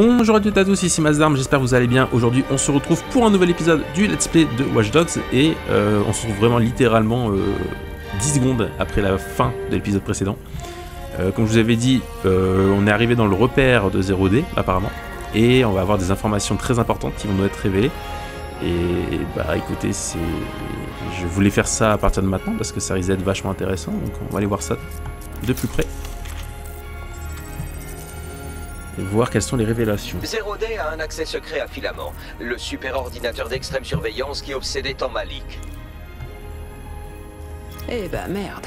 Bonjour à toutes et à tous, ici Mazdarm, j'espère que vous allez bien. Aujourd'hui on se retrouve pour un nouvel épisode du Let's Play de Watch Dogs et on se retrouve vraiment littéralement 10 secondes après la fin de l'épisode précédent. Comme je vous avais dit, on est arrivé dans le repère de 0D apparemment et on va avoir des informations très importantes qui vont nous être révélées. Et bah écoutez, je voulais faire ça à partir de maintenant parce que ça risque d'être vachement intéressant, donc on va aller voir ça de plus près. Et voir quelles sont les révélations. 0D a un accès secret à Filament, le super ordinateur d'extrême surveillance qui obsédait tant Malik. Eh ben merde.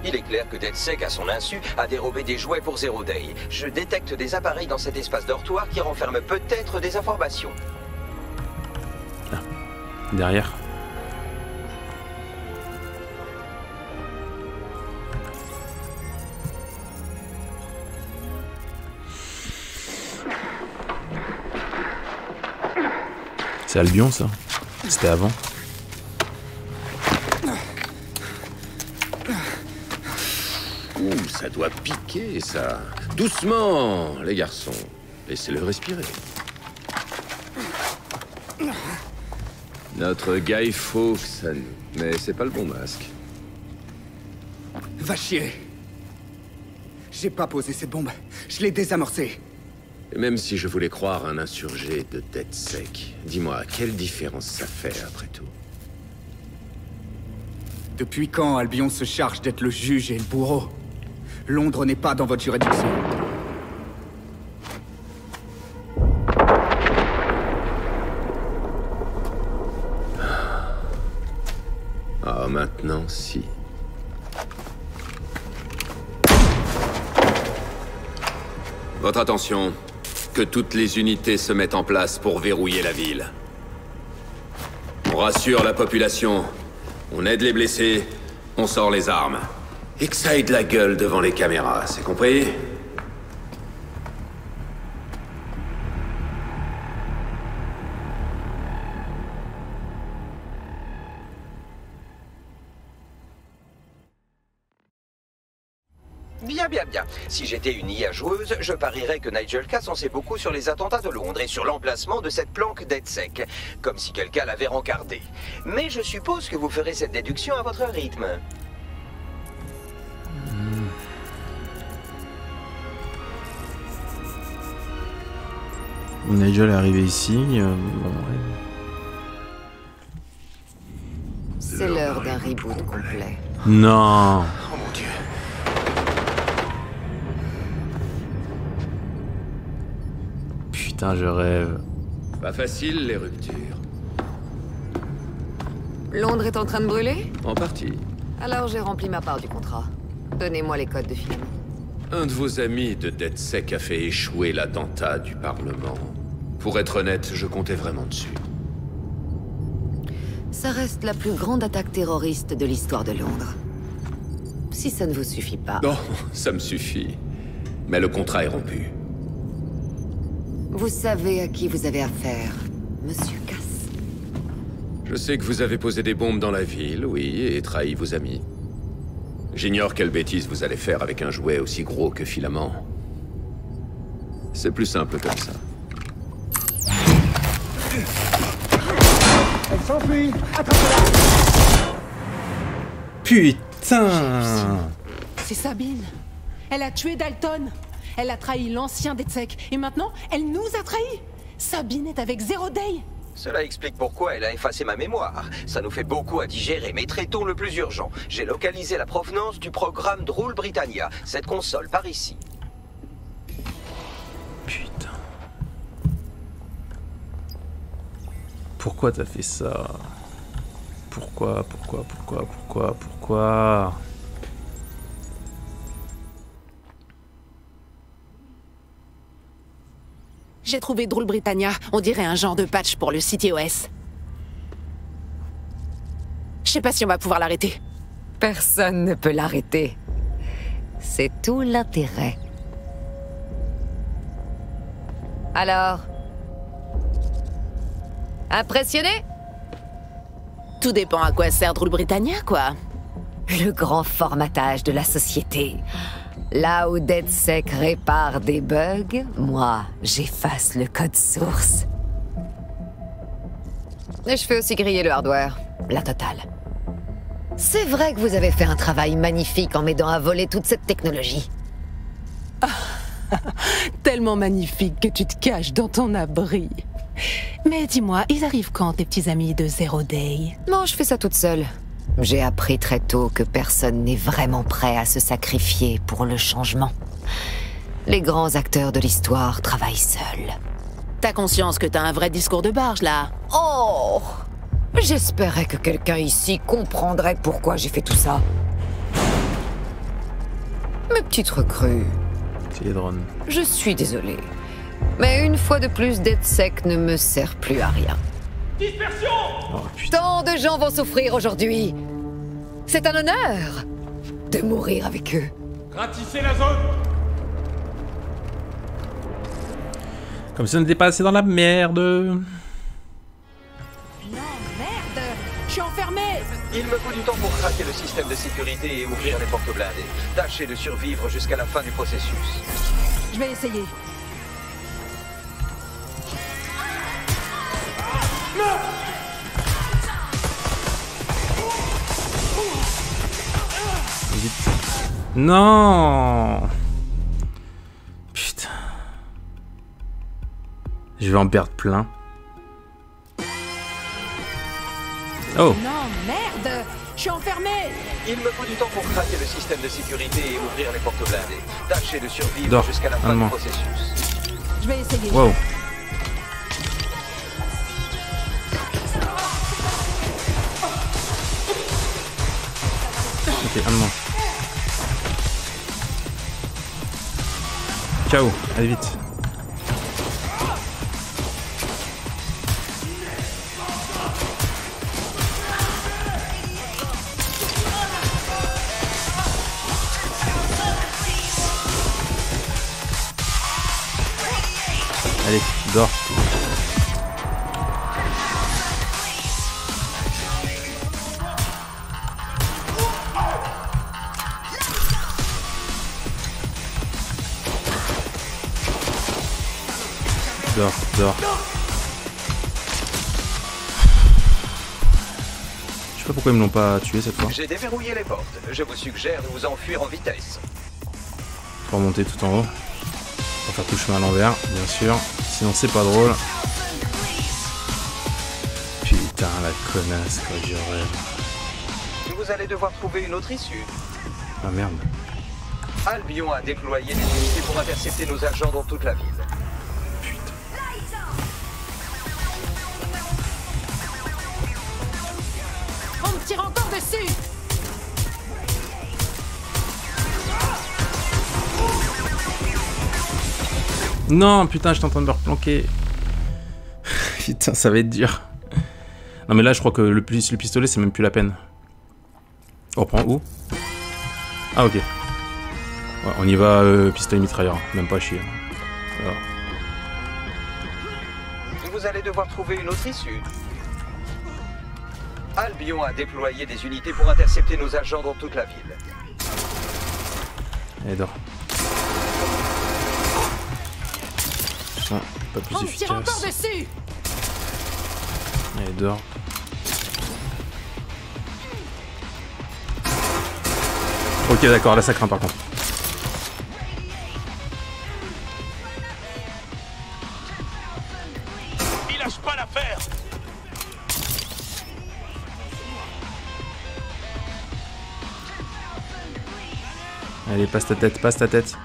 Il est clair que DedSec, à son insu, a dérobé des jouets pour 0D. Je détecte des appareils dans cet espace dortoir qui renferment peut-être des informations. Ah, derrière. C'est Albion ça. C'était avant. Ouh, ça doit piquer ça. Doucement, les garçons. Laissez-le respirer. Notre Guy Fawkes à nous. Mais c'est pas le bon masque. Va chier. J'ai pas posé cette bombe. Je l'ai désamorcée. Et même si je voulais croire un insurgé de DedSec, dis-moi, quelle différence ça fait après tout? Depuis quand Albion se charge d'être le juge et le bourreau? Londres n'est pas dans votre juridiction. Ah, maintenant, si. Votre attention. Que toutes les unités se mettent en place pour verrouiller la ville. On rassure la population, on aide les blessés, on sort les armes. Et que ça ait de la gueule devant les caméras, c'est compris? Bien. Si j'étais une IA joueuse, je parierais que Nigel Cass en sait beaucoup sur les attentats de Londres et sur l'emplacement de cette planque DedSec, comme si quelqu'un l'avait rencardé. Mais je suppose que vous ferez cette déduction à votre rythme. Nigel est arrivé ici. Bon, ouais. C'est l'heure d'un reboot complet. Non. Oh mon Dieu. Putain, je rêve. Pas facile, les ruptures. Londres est en train de brûler? En partie. Alors j'ai rempli ma part du contrat. Donnez-moi les codes de Filament. Un de vos amis de DedSec a fait échouer l'attentat du Parlement. Pour être honnête, je comptais vraiment dessus. Ça reste la plus grande attaque terroriste de l'histoire de Londres. Si ça ne vous suffit pas... Non, ça me suffit. Mais le contrat est rompu. Vous savez à qui vous avez affaire, Monsieur Cass. Je sais que vous avez posé des bombes dans la ville, oui, et trahi vos amis. J'ignore quelle bêtise vous allez faire avec un jouet aussi gros que Filament. C'est plus simple comme ça. Elle s'enfuit. Attrapez-la. Putain. C'est Sabine. Elle a tué Dalton. Elle a trahi l'ancien DedSec. Et maintenant, elle nous a trahis. Sabine est avec 0D. Cela explique pourquoi elle a effacé ma mémoire. Ça nous fait beaucoup à digérer, mais traitons le plus urgent. J'ai localisé la provenance du programme de Rule Britannia. Cette console par ici. Putain. Pourquoi t'as fait ça? Pourquoi? J'ai trouvé Rule Britannia. On dirait un genre de patch pour le CTOS. Je sais pas si on va pouvoir l'arrêter. Personne ne peut l'arrêter. C'est tout l'intérêt. Alors? Impressionné? Tout dépend à quoi sert Rule Britannia, quoi. Le grand formatage de la société. Là où DedSec répare des bugs, moi, j'efface le code source. Et je fais aussi griller le hardware, la totale. C'est vrai que vous avez fait un travail magnifique en m'aidant à voler toute cette technologie. Tellement magnifique que tu te caches dans ton abri. Mais dis-moi, ils arrivent quand, tes petits amis de Zero Day? Non, je fais ça toute seule. J'ai appris très tôt que personne n'est vraiment prêt à se sacrifier pour le changement. Les grands acteurs de l'histoire travaillent seuls. T'as conscience que t'as un vrai discours de barge, là? Oh! J'espérais que quelqu'un ici comprendrait pourquoi j'ai fait tout ça. Mes petites recrues. C'est les drones. Je suis désolée. Mais une fois de plus, DedSec ne me sert plus à rien. Dispersion! Oh putain. Tant de gens vont souffrir aujourd'hui. C'est un honneur de mourir avec eux. Ratissez la zone! Comme si on n'était pas assez dans la merde. Non, merde! Je suis enfermé! Il me faut du temps pour craquer le système de sécurité et ouvrir les portes blindées. Tâchez de survivre jusqu'à la fin du processus. Je vais essayer. Vite. Non. Putain. Je vais en perdre plein. Oh. Non, merde! Je suis enfermé! Il me faut du temps pour craquer le système de sécurité et ouvrir les portes blindées. Tâchez de survivre Dors, jusqu'à la fin allemand. du processus. Je vais essayer. Wow. Ok, allemand. Ciao, allez vite. Allez, dors. Dors, dors. Je sais pas pourquoi ils me l'ont pas tué cette fois. J'ai déverrouillé les portes. Je vous suggère de vous enfuir en vitesse. Pour remonter tout en haut. Pour faire tout le chemin à l'envers, bien sûr. Sinon c'est pas drôle. Putain la connasse quoi, je rêve. Vous allez devoir trouver une autre issue. Ah merde. Albion a déployé des unités pour intercepter nos agents dans toute la ville. Putain. On me tire encore dessus! Non putain, j'étais en train de me replanquer. Putain, ça va être dur. Non mais là je crois que le pistolet c'est même plus la peine. On reprend où? Ah ok. Ouais, on y va pistolet mitrailleur, même pas chier. Alors. Vous allez devoir trouver une autre issue. Albion a déployé des unités pour intercepter nos agents dans toute la ville. Allez dors. Ah, pas plus On me tire encore efficace. dessus! Allez dors. Ok d'accord, là ça craint par contre. Il lâche pas l'affaire! Allez, passe ta tête, passe ta tête.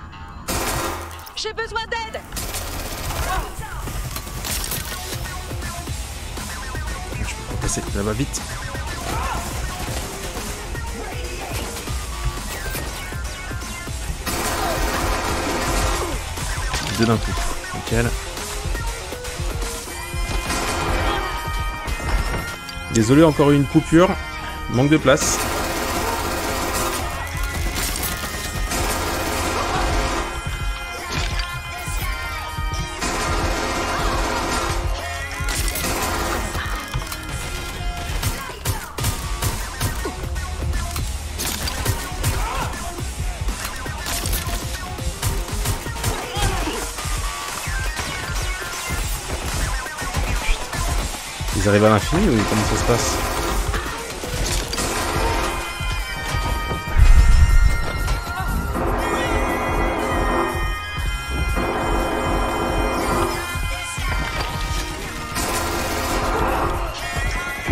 J'ai besoin d'aide! Je peux pas passer là-bas vite. Deux d'un coup. Nickel. Désolé, encore une coupure. Manque de place. Ils arrivent à l'infini ou comment ça se passe?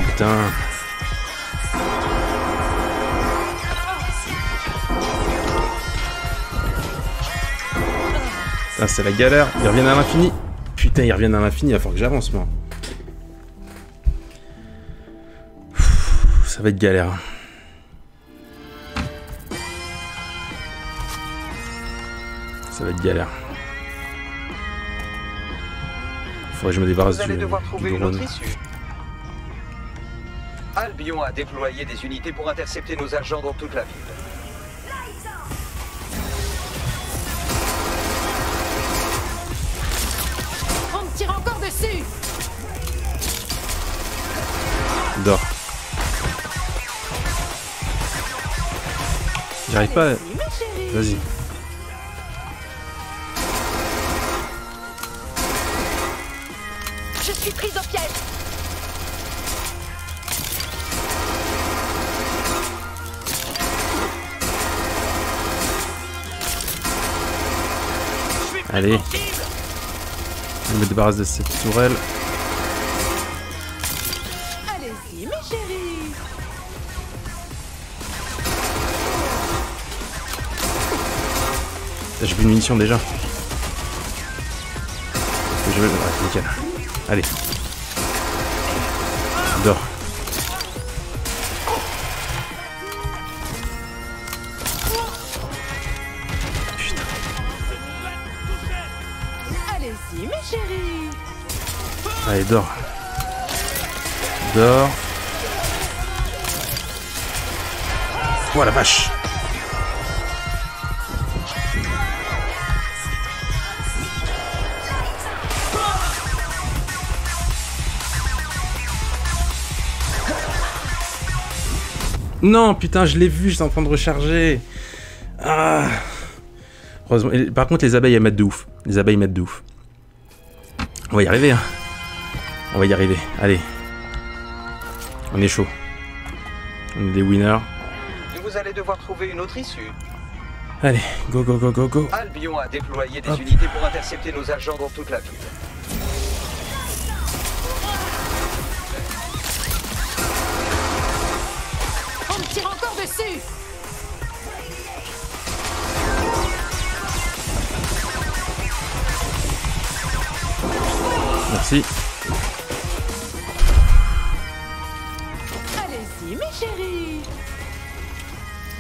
Putain. Ah, c'est la galère. Ils reviennent à l'infini. Putain, ils reviennent à l'infini. Il va falloir que j'avance, moi. Ça va être galère. Ça va être galère. Faudrait que je me débarrasse Vous allez devoir trouver du une autre drone. issue. Albion a déployé des unités pour intercepter nos agents dans toute la ville. On me tire encore dessus. Dors. J'arrive pas. Allez-y, ma chérie. Vas-y. Je suis prise au piège. Allez. Je me débarrasse de cette tourelle. Allez-y, mes chéris. J'ai plus de munitions déjà. Je vais... Ouais, nickel. Allez. Dors. Putain. Allez-y, mes chéris. Allez, dors. Dors. Oh la vache. Non, putain, je l'ai vu, j'étais en train de recharger. Ah. Heureusement. Et par contre, les abeilles, elles mettent de ouf. Les abeilles mettent de ouf. On va y arriver, hein. On va y arriver. Allez. On est chaud. On est des winners. Vous allez devoir trouver une autre issue. Allez, go, go, go, go, go. Albion a déployé des Hop. unités pour intercepter nos agents dans toute la ville. On me tire encore dessus. Merci. Allez-y, mes chéris.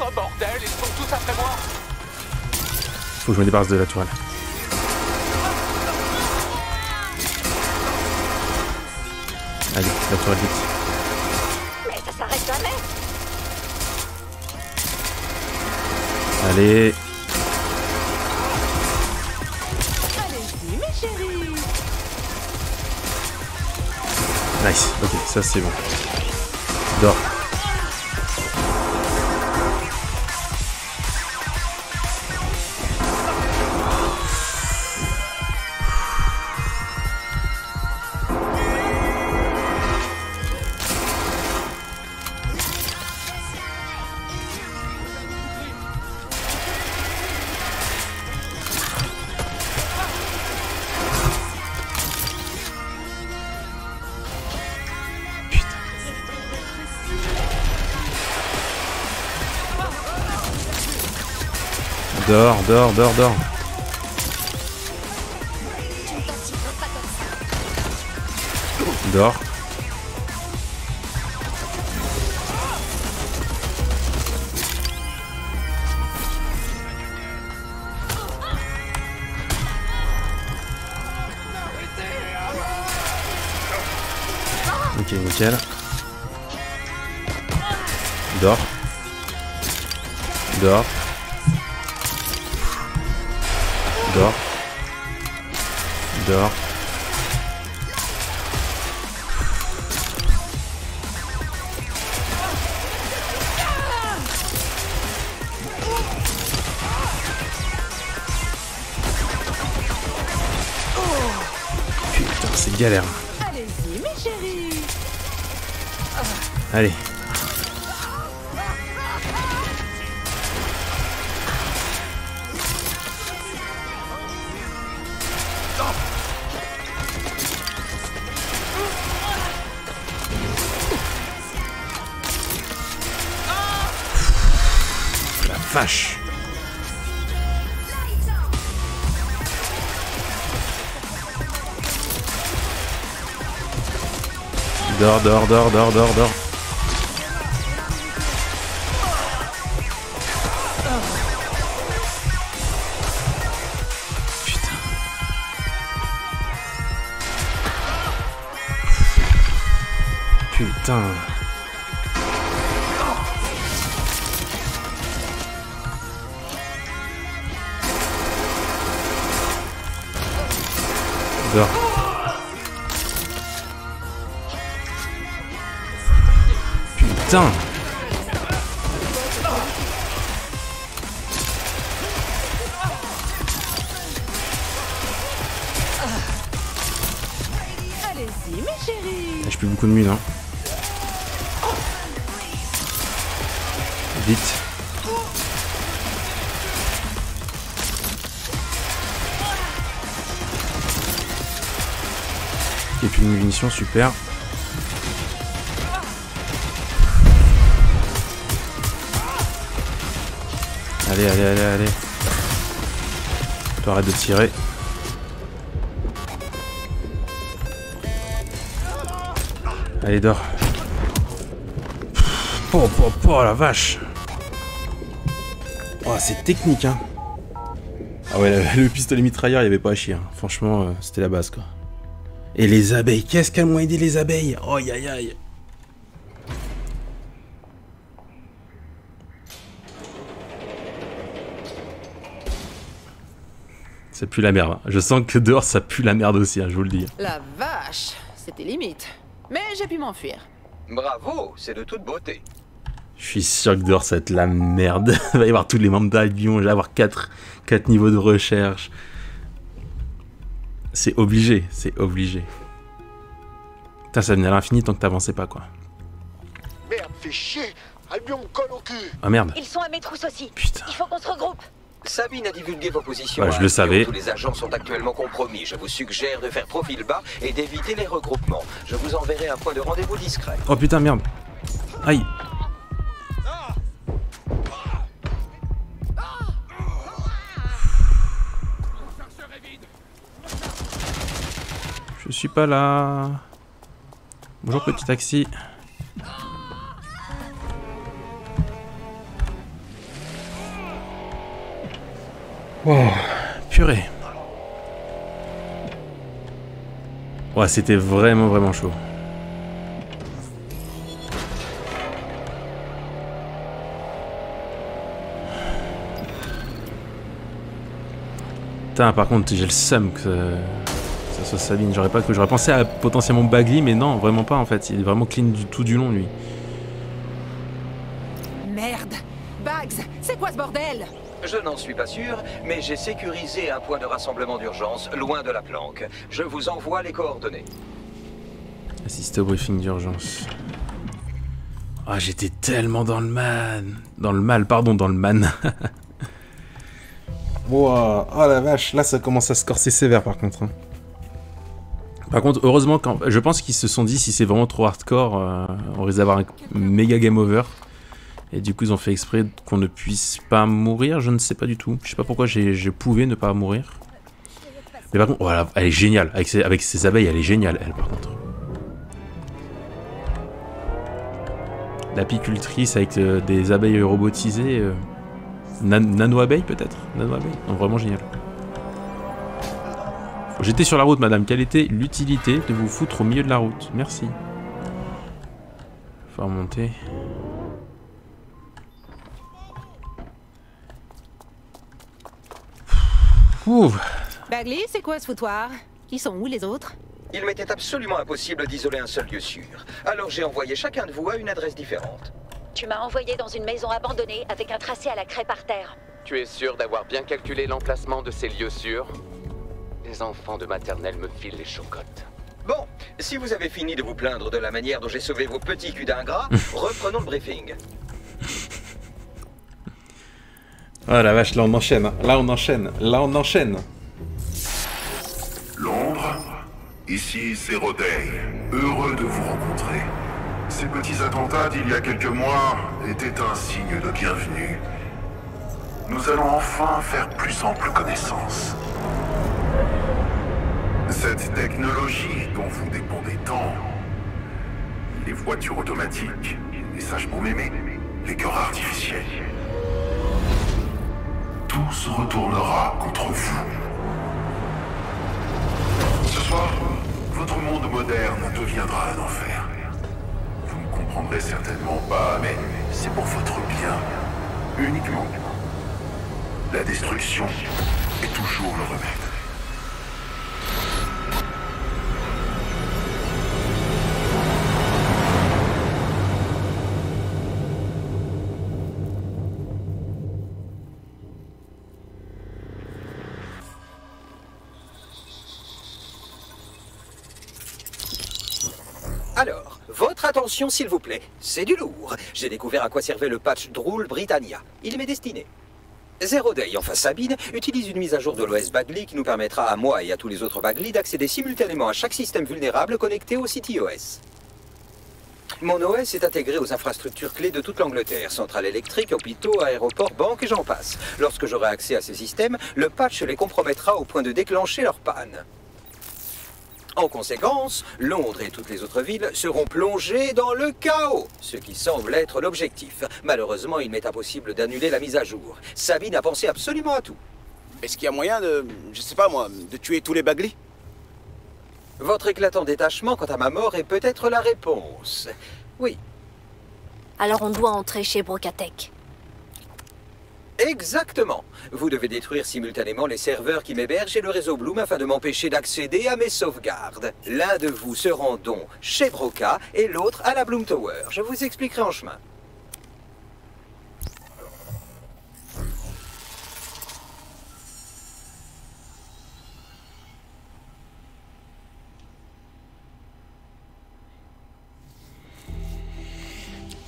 Oh bordel, ils sont tous après moi. Faut que je me débarrasse de la tourelle. Allez, la tourelle vite. Mais ça s'arrête jamais. Allez. Allez-y, mes chéris. Nice. Ok, ça c'est bon. Dors. Dors, dors, dors, dors. Dors. Ok, nickel. Dors. Dors. Dors. Dors. Putain, c'est galère. Allez-y, mes chéris. Allez. La vache. Dors. Putain. Dors. Putain. Allez-y, mes chéris. J'ai plus beaucoup de mine, hein. Vite. Et puis une munition, super. Allez. Toi, arrête de tirer. Allez, dors. Oh la vache. Oh, c'est technique, hein. Ah ouais, le pistolet mitrailleur, il n'y avait pas à chier. Hein. Franchement, c'était la base, quoi. Et les abeilles, qu'est-ce qu'elles m'ont aidé, les abeilles. Oh, aïe. Ça pue la merde. Je sens que dehors, ça pue la merde aussi, hein, je vous le dis. La vache, c'était limite. Mais j'ai pu m'enfuir. Bravo, c'est de toute beauté. Je suis sûr que dehors, ça va être la merde. Il va y avoir tous les membres d'Albion, il va y avoir 4 niveaux de recherche. C'est obligé. Putain, ça venait à l'infini tant que t'avançais pas, quoi. Merde, fais chier. Albion me colle au cul. Ah merde. Ils sont à mes trousses aussi. Putain. Il faut qu'on se regroupe. Sabine a divulgué vos positions. Ouais, je le savais. Tous les agents sont actuellement compromis. Je vous suggère de faire profil bas et d'éviter les regroupements. Je vous enverrai un point de rendez-vous discret. Oh putain, merde. Aïe. Je suis pas là. Bonjour petit taxi. Wow, purée. Ouais, c'était vraiment chaud. Putain, par contre, j'ai le seum que ça soit Sabine. J'aurais pensé à potentiellement Bagley, mais non, vraiment pas en fait. Il est vraiment clean du tout du long, lui. Merde. Bags, c'est quoi ce bordel? Je n'en suis pas sûr, mais j'ai sécurisé un point de rassemblement d'urgence loin de la planque. Je vous envoie les coordonnées. Assister au briefing d'urgence. Ah, j'étais tellement dans le man. Dans le man. Wow. Oh la vache, là ça commence à se corser sévère par contre. Hein. Par contre, heureusement, je pense qu'ils se sont dit si c'est vraiment trop hardcore, on risque d'avoir un méga game over. Et du coup, ils ont fait exprès qu'on ne puisse pas mourir, je ne sais pas du tout. Je sais pas pourquoi je pouvais ne pas mourir. Mais par contre, voilà, elle est géniale. Avec ses abeilles, elle est géniale, elle, par contre. L'apicultrice avec des abeilles robotisées. Nano-abeilles, peut-être? Nano-abeilles? Non, vraiment génial. J'étais sur la route, madame. Quelle était l'utilité de vous foutre au milieu de la route? Merci. Faut remonter. Ouh. Bagley, c'est quoi ce foutoir? Ils sont où les autres? Il m'était absolument impossible d'isoler un seul lieu sûr. Alors j'ai envoyé chacun de vous à une adresse différente. Tu m'as envoyé dans une maison abandonnée avec un tracé à la craie par terre. Tu es sûr d'avoir bien calculé l'emplacement de ces lieux sûrs? Les enfants de maternelle me filent les chocottes. Bon, si vous avez fini de vous plaindre de la manière dont j'ai sauvé vos petits culs d'ingrats, reprenons le briefing. Oh la vache, là on enchaîne, hein. Là on enchaîne, là on enchaîne. Londres, ici Zero Day, heureux de vous rencontrer. Ces petits attentats d'il y a quelques mois étaient un signe de bienvenue. Nous allons enfin faire plus ample connaissance. Cette technologie dont vous dépendez tant, les voitures automatiques, les sages pour m'aimer, les cœurs artificiels, tout se retournera contre vous. Ce soir, votre monde moderne deviendra un enfer. Vous ne comprendrez certainement pas, mais c'est pour votre bien, uniquement. La destruction est toujours le remède. Alors, votre attention s'il vous plaît, c'est du lourd. J'ai découvert à quoi servait le patch Drool Britannia. Il m'est destiné. Zero Day, enfin Sabine, utilise une mise à jour de l'OS Bagley qui nous permettra à moi et à tous les autres Bagley d'accéder simultanément à chaque système vulnérable connecté au CityOS. Mon OS est intégré aux infrastructures clés de toute l'Angleterre, centrales électriques, hôpitaux, aéroports, banques et j'en passe. Lorsque j'aurai accès à ces systèmes, le patch les compromettra au point de déclencher leur panne. En conséquence, Londres et toutes les autres villes seront plongées dans le chaos, ce qui semble être l'objectif. Malheureusement, il m'est impossible d'annuler la mise à jour. Sabine a pensé absolument à tout. Est-ce qu'il y a moyen de, je sais pas moi, de tuer tous les Bagley? Votre éclatant détachement quant à ma mort est peut-être la réponse. Oui. Alors on doit entrer chez Brocatech. Exactement. Vous devez détruire simultanément les serveurs qui m'hébergent et le réseau Bloom afin de m'empêcher d'accéder à mes sauvegardes. L'un de vous se rend donc chez Broca et l'autre à la Bloom Tower. Je vous expliquerai en chemin.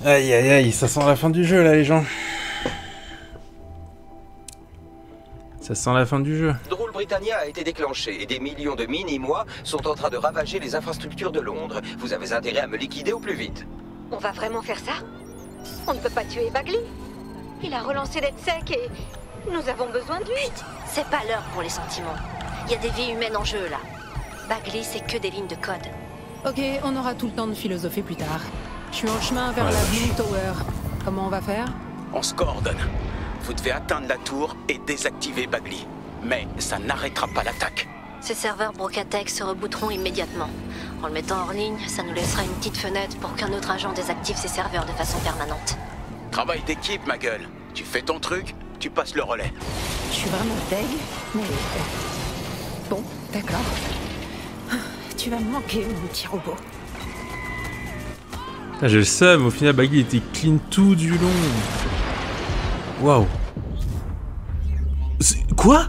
Aïe aïe aïe, ça sent la fin du jeu là les gens. Ça sent la fin du jeu. Drool Britannia a été déclenché et des millions de mini-moi sont en train de ravager les infrastructures de Londres. Vous avez intérêt à me liquider au plus vite. On va vraiment faire ça? On ne peut pas tuer Bagley. Il a relancé DedSec et nous avons besoin de lui. C'est pas l'heure pour les sentiments. Il y a des vies humaines en jeu là. Bagley, c'est que des lignes de code. Ok, on aura tout le temps de philosopher plus tard. Je suis en chemin vers la Bloom Tower. Comment on va faire? On se coordonne. Vous devez atteindre la tour et désactiver Bagley. Mais ça n'arrêtera pas l'attaque. Ces serveurs Brocatech se rebooteront immédiatement. En le mettant hors ligne, ça nous laissera une petite fenêtre pour qu'un autre agent désactive ces serveurs de façon permanente. Travail d'équipe, ma gueule. Tu fais ton truc, tu passes le relais. Je suis vraiment deg, mais... Bon, d'accord. Tu vas me manquer, mon petit robot. Ah, j'ai le seum, au final Bagley était clean tout du long. Waouh. Quoi?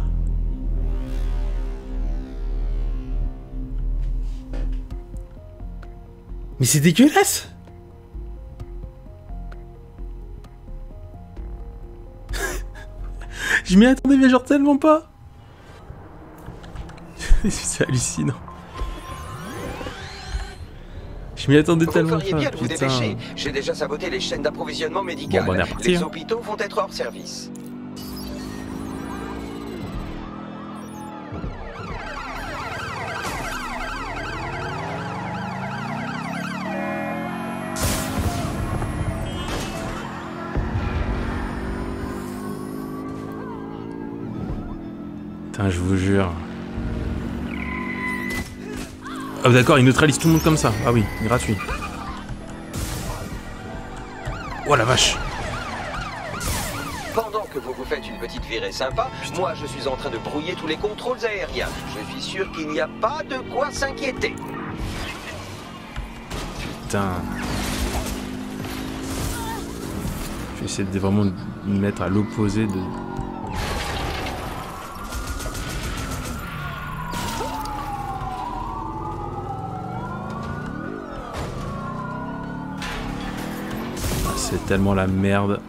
Mais c'est dégueulasse. Je m'y attendais mais genre tellement pas. C'est hallucinant. Je m'y attendais tellement pas. Vous feriez bien de vous Putain. dépêcher. J'ai déjà saboté les chaînes d'approvisionnement médical. Bon, on est reparti, les hein. hôpitaux vont être hors service. Putain, je vous jure. Ah d'accord, il neutralise tout le monde comme ça. Ah oui, gratuit. Oh la vache. Pendant que vous vous faites une petite virée sympa, moi je suis en train de brouiller tous les contrôles aériens. Je suis sûr qu'il n'y a pas de quoi s'inquiéter. Putain. Je vais essayer de vraiment me mettre à l'opposé de... c'est tellement la merde.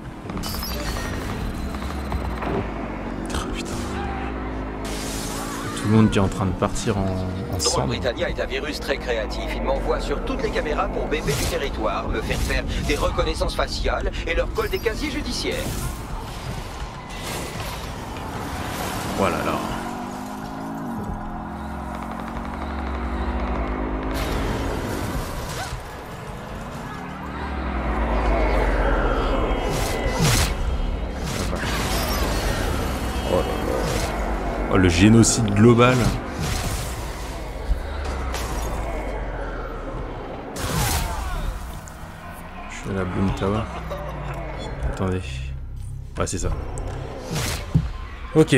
Oh, putain. Tout le monde qui est en train de partir en Drone Britannia est un virus très créatif. Il m'envoie sur toutes les caméras pour bébé du territoire, me faire faire des reconnaissances faciales et leur colle des casiers judiciaires. Voilà là. Oh, le génocide global. Je suis à la Bloom Tower. Attendez. Ouais, c'est ça. Ok.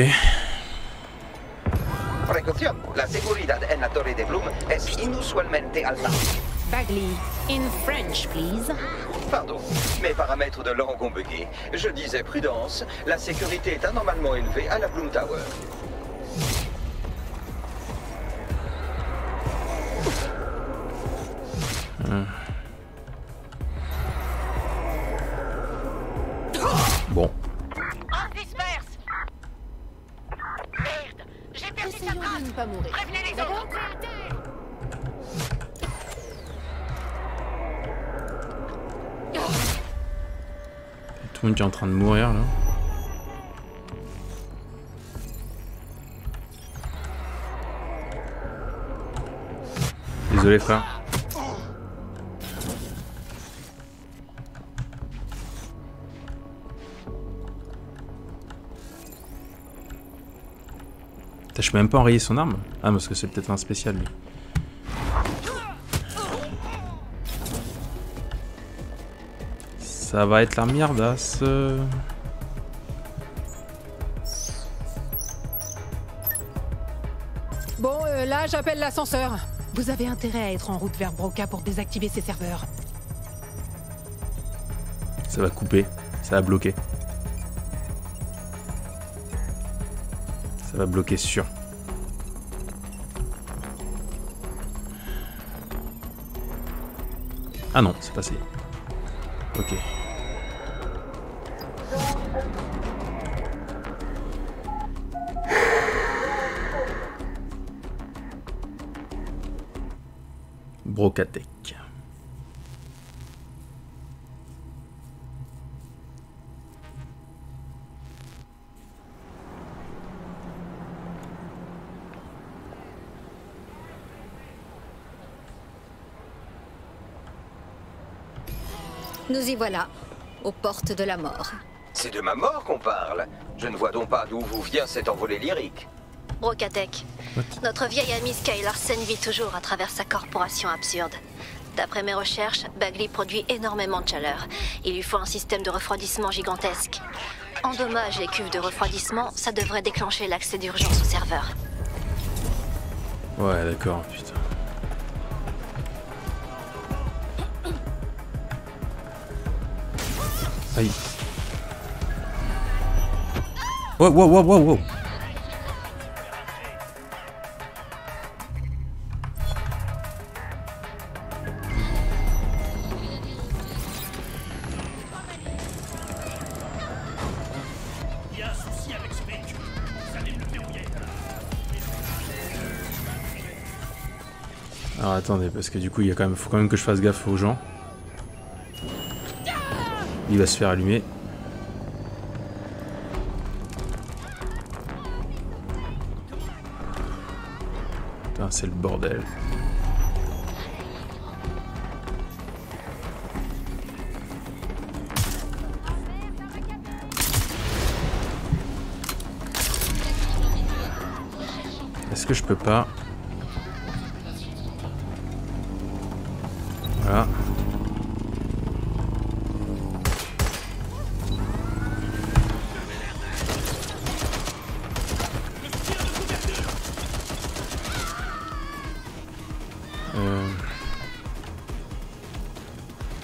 Precaución, la seguridad en la Torre de Bloom es inusualmente alta. Bagley, in French, please. Pardon, mes paramètres de langue ont bugué. Je disais prudence, la sécurité est anormalement élevée à la Bloom Tower. Bon. On se disperse. Merde, j'ai perdu sa trace. Ne pas mourir. Prévenez les autres. Tout le monde qui est en train de mourir là. Désolé frère. Je peux même pas enrayer son arme. Ah, parce que c'est peut-être un spécial lui. Ça va être la merdasse. Bon, là, j'appelle l'ascenseur. Vous avez intérêt à être en route vers Broca pour désactiver ces serveurs. Ça va couper. Ça va bloquer. Ça va bloquer sûr. Ah non, c'est passé. Ok. Brocatech. Nous y voilà, aux portes de la mort. C'est de ma mort qu'on parle. Je ne vois donc pas d'où vous vient cet envolé lyrique. Brocatech. Notre vieille amie Sky Larsen vit toujours à travers sa corporation absurde. D'après mes recherches, Bagley produit énormément de chaleur. Il lui faut un système de refroidissement gigantesque. Endommage les cuves de refroidissement, ça devrait déclencher l'accès d'urgence au serveur. Ouais, d'accord, putain. Aïe. Wow, wow, wow, wow, wow. Alors attendez, parce que du coup, il y a quand même, faut quand même que je fasse gaffe aux gens. Il va se faire allumer. Putain, c'est le bordel. Est-ce que je peux pas... Voilà.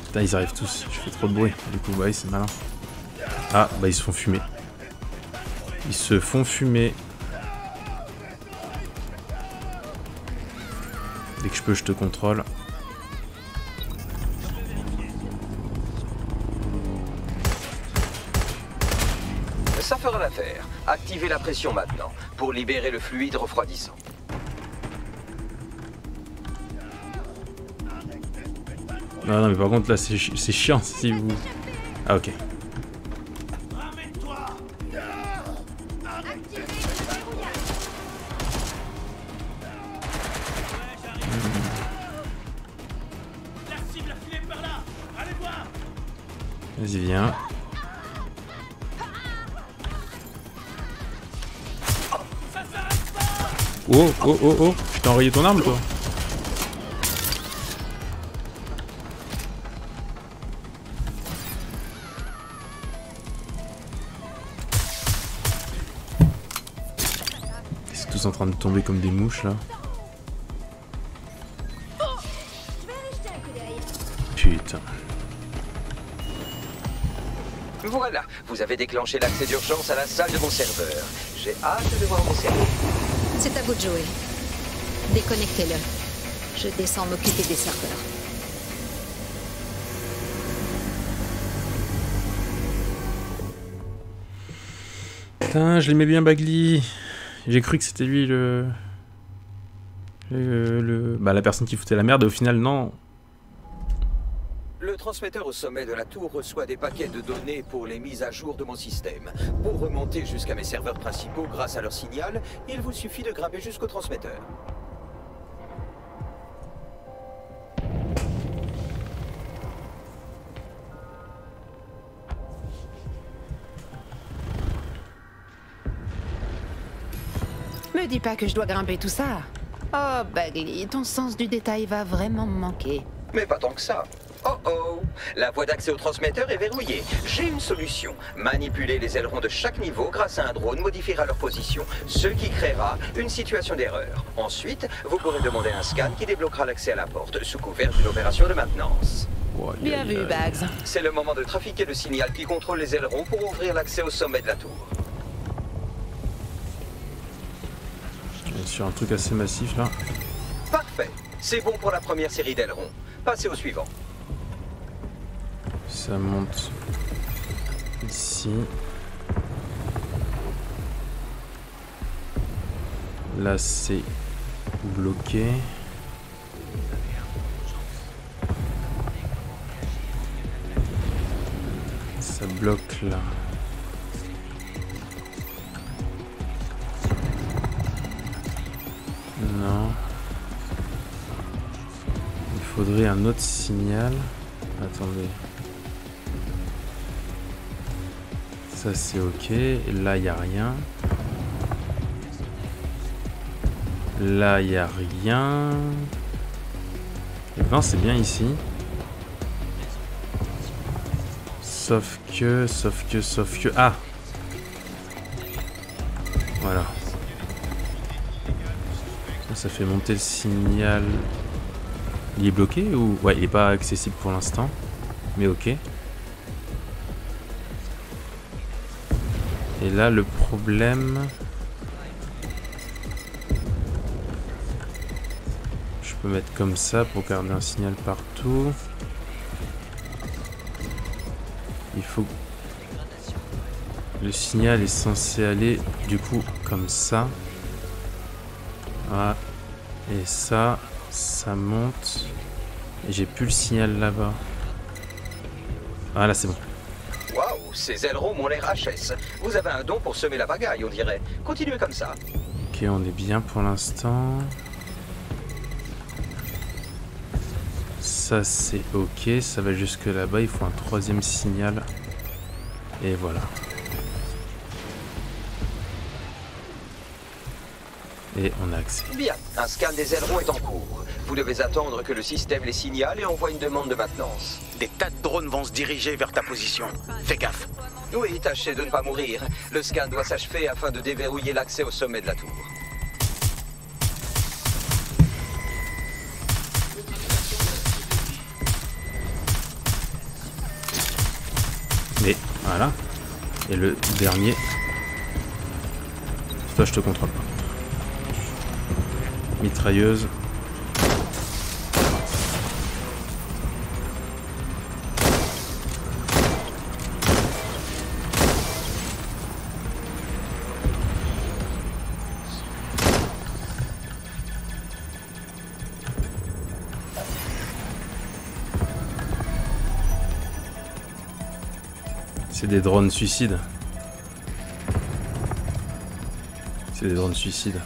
Putain, ils arrivent tous. Je fais trop de bruit. Du coup, bah, c'est malin. Ah, bah, ils se font fumer. Ils se font fumer. Dès que je peux, je te contrôle. faire. Activez la pression maintenant, pour libérer le fluide refroidissant. Non, mais par contre, là, c'est chiant si vous... Ah, ok. Vas-y, viens. Oh, oh, oh, oh. Je t'ai enrayé ton arme, toi. Ils sont tous en train de tomber comme des mouches, là. Putain. Voilà, vous avez déclenché l'accès d'urgence à la salle de mon serveur. J'ai hâte de voir mon cerveau. C'est à vous de jouer. Déconnectez-le. Je descends m'occuper des serveurs. Putain, je l'aimais bien Bagley. J'ai cru que c'était lui bah, la personne qui foutait la merde, et au final, non. Le transmetteur au sommet de la tour reçoit des paquets de données pour les mises à jour de mon système. Pour remonter jusqu'à mes serveurs principaux grâce à leur signal, il vous suffit de grimper jusqu'au transmetteur. Me dis pas que je dois grimper tout ça. Oh, Bagley, ton sens du détail va vraiment me manquer. Mais pas tant que ça. Oh oh, la voie d'accès au transmetteur est verrouillée. J'ai une solution. Manipuler les ailerons de chaque niveau grâce à un drone modifiera leur position, ce qui créera une situation d'erreur. Ensuite, vous pourrez demander un scan qui débloquera l'accès à la porte, sous couvert d'une opération de maintenance. Bien vu, Bags. C'est le moment de trafiquer le signal qui contrôle les ailerons pour ouvrir l'accès au sommet de la tour. Sur un truc assez massif, là. Parfait. C'est bon pour la première série d'ailerons. Passez au suivant. Ça monte ici. Là, c'est bloqué. Ça bloque là. Non. Il faudrait un autre signal. Attendez. Ça c'est ok. Là il n'y a rien. Là il n'y a rien. Le vin c'est bien ici. Sauf que... Ah! Voilà. Ça fait monter le signal. Il est bloqué ou... Ouais, il n'est pas accessible pour l'instant. Mais ok. Et là, le problème... Je peux mettre comme ça pour garder un signal partout. Il faut... Le signal est censé aller, du coup, comme ça. Voilà. Et ça, ça monte. Et j'ai plus le signal là-bas. Voilà, c'est bon. Waouh, ces ailerons m'ont l'air HS. Vous avez un don pour semer la pagaille, on dirait. Continuez comme ça. Ok, on est bien pour l'instant. Ça, c'est ok. Ça va jusque là-bas. Il faut un troisième signal. Et voilà. Et on a accès. Bien, un scan des ailerons est en cours. Vous devez attendre que le système les signale et envoie une demande de maintenance. Des tas de drones vont se diriger vers ta position. Fais gaffe. Oui, tâchez de ne pas mourir. Le scan doit s'achever afin de déverrouiller l'accès au sommet de la tour. Et voilà. Et le dernier. Toi, je te contrôle pas. Mitrailleuse. C'est des drones suicides. C'est des drones suicides.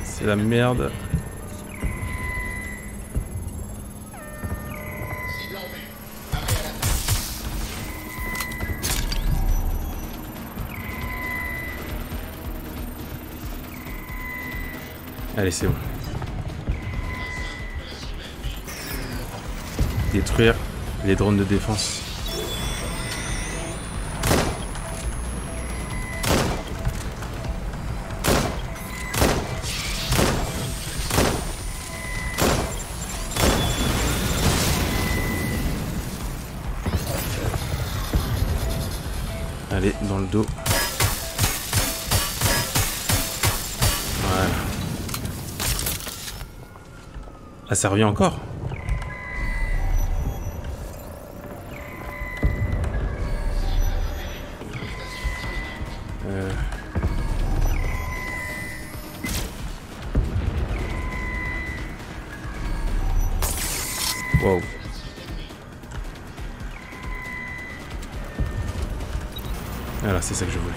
C'est la merde. Allez, c'est bon. Détruire les drones de défense. Allez, dans le dos. Voilà. Ah, ça revient encore. Wow. Voilà, c'est ça que je voulais.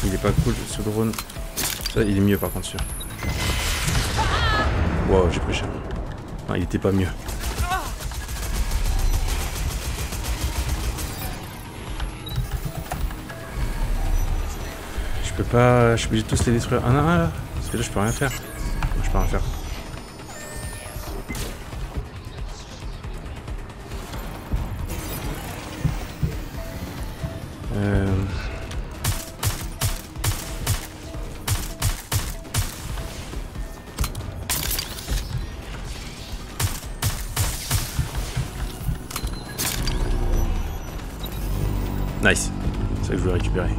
Il est pas cool ce drone. Ça, il est mieux par contre sûr. Wow, j'ai pris cher. Non, il était pas mieux. Je peux pas. Je suis obligé de tous les détruire un à un là. Parce que là je peux rien faire. Je peux rien faire. Nice. C'est ça que je voulais récupérer.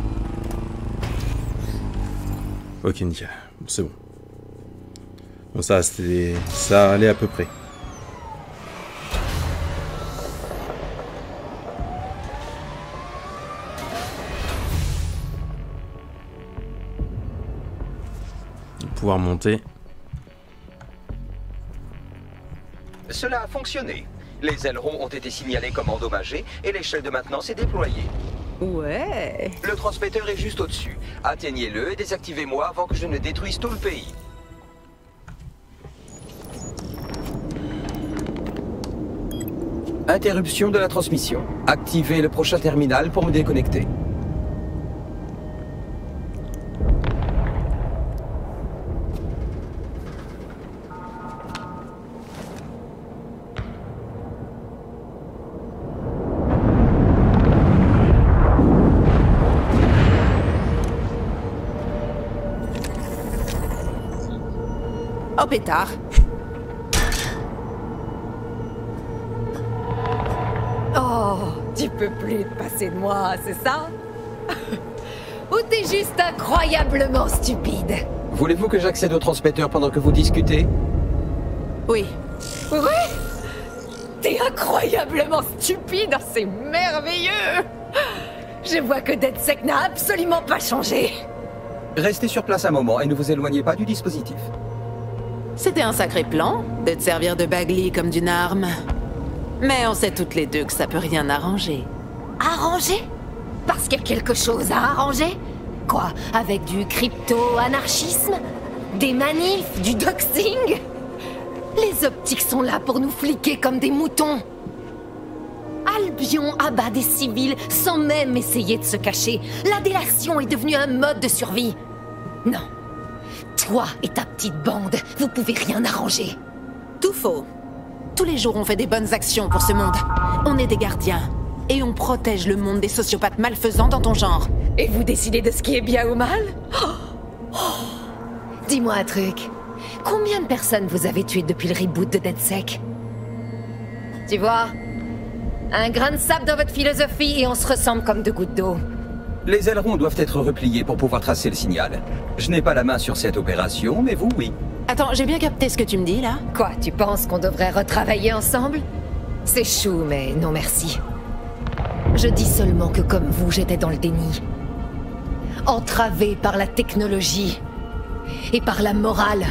Ok, nickel. Bon, c'est bon. Bon, ça, c'était... ça allait à peu près. Pouvoir monter. Cela a fonctionné. Les ailerons ont été signalés comme endommagés et l'échelle de maintenance est déployée. Ouais. Le transmetteur est juste au-dessus. Atteignez-le et désactivez-moi avant que je ne détruise tout le pays. Interruption de la transmission. Activez le prochain terminal pour me déconnecter. Oh pétard. Oh, tu peux plus te passer de moi, c'est ça? Ou t'es juste incroyablement stupide? Voulez-vous que j'accède au transmetteur pendant que vous discutez? Oui. Oui? T'es incroyablement stupide, c'est merveilleux! Je vois que DedSec n'a absolument pas changé. Restez sur place un moment et ne vous éloignez pas du dispositif. C'était un sacré plan, de te servir de Bagley comme d'une arme. Mais on sait toutes les deux que ça peut rien arranger. Arranger? Parce qu'il y a quelque chose à arranger? Quoi? Avec du crypto-anarchisme? Des manifs? Du doxing? Les optiques sont là pour nous fliquer comme des moutons. Albion abat des civils sans même essayer de se cacher. La délation est devenue un mode de survie. Non. Toi et ta petite bande, vous pouvez rien arranger. Tout faux. Tous les jours, on fait des bonnes actions pour ce monde. On est des gardiens. Et on protège le monde des sociopathes malfaisants dans ton genre. Et vous décidez de ce qui est bien ou mal? Dis-moi un truc. Combien de personnes vous avez tuées depuis le reboot de DedSec? Tu vois? Un grain de sable dans votre philosophie et on se ressemble comme deux gouttes d'eau. Les ailerons doivent être repliés pour pouvoir tracer le signal. Je n'ai pas la main sur cette opération, mais vous, oui. Attends, j'ai bien capté ce que tu me dis, là. Quoi, tu penses qu'on devrait retravailler ensemble? C'est chou, mais non merci. Je dis seulement que comme vous, j'étais dans le déni. Entravé par la technologie et par la morale.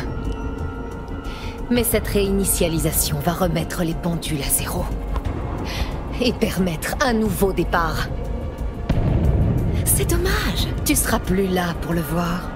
Mais cette réinitialisation va remettre les pendules à zéro. Et permettre un nouveau départ. C'est dommage, tu seras plus là pour le voir.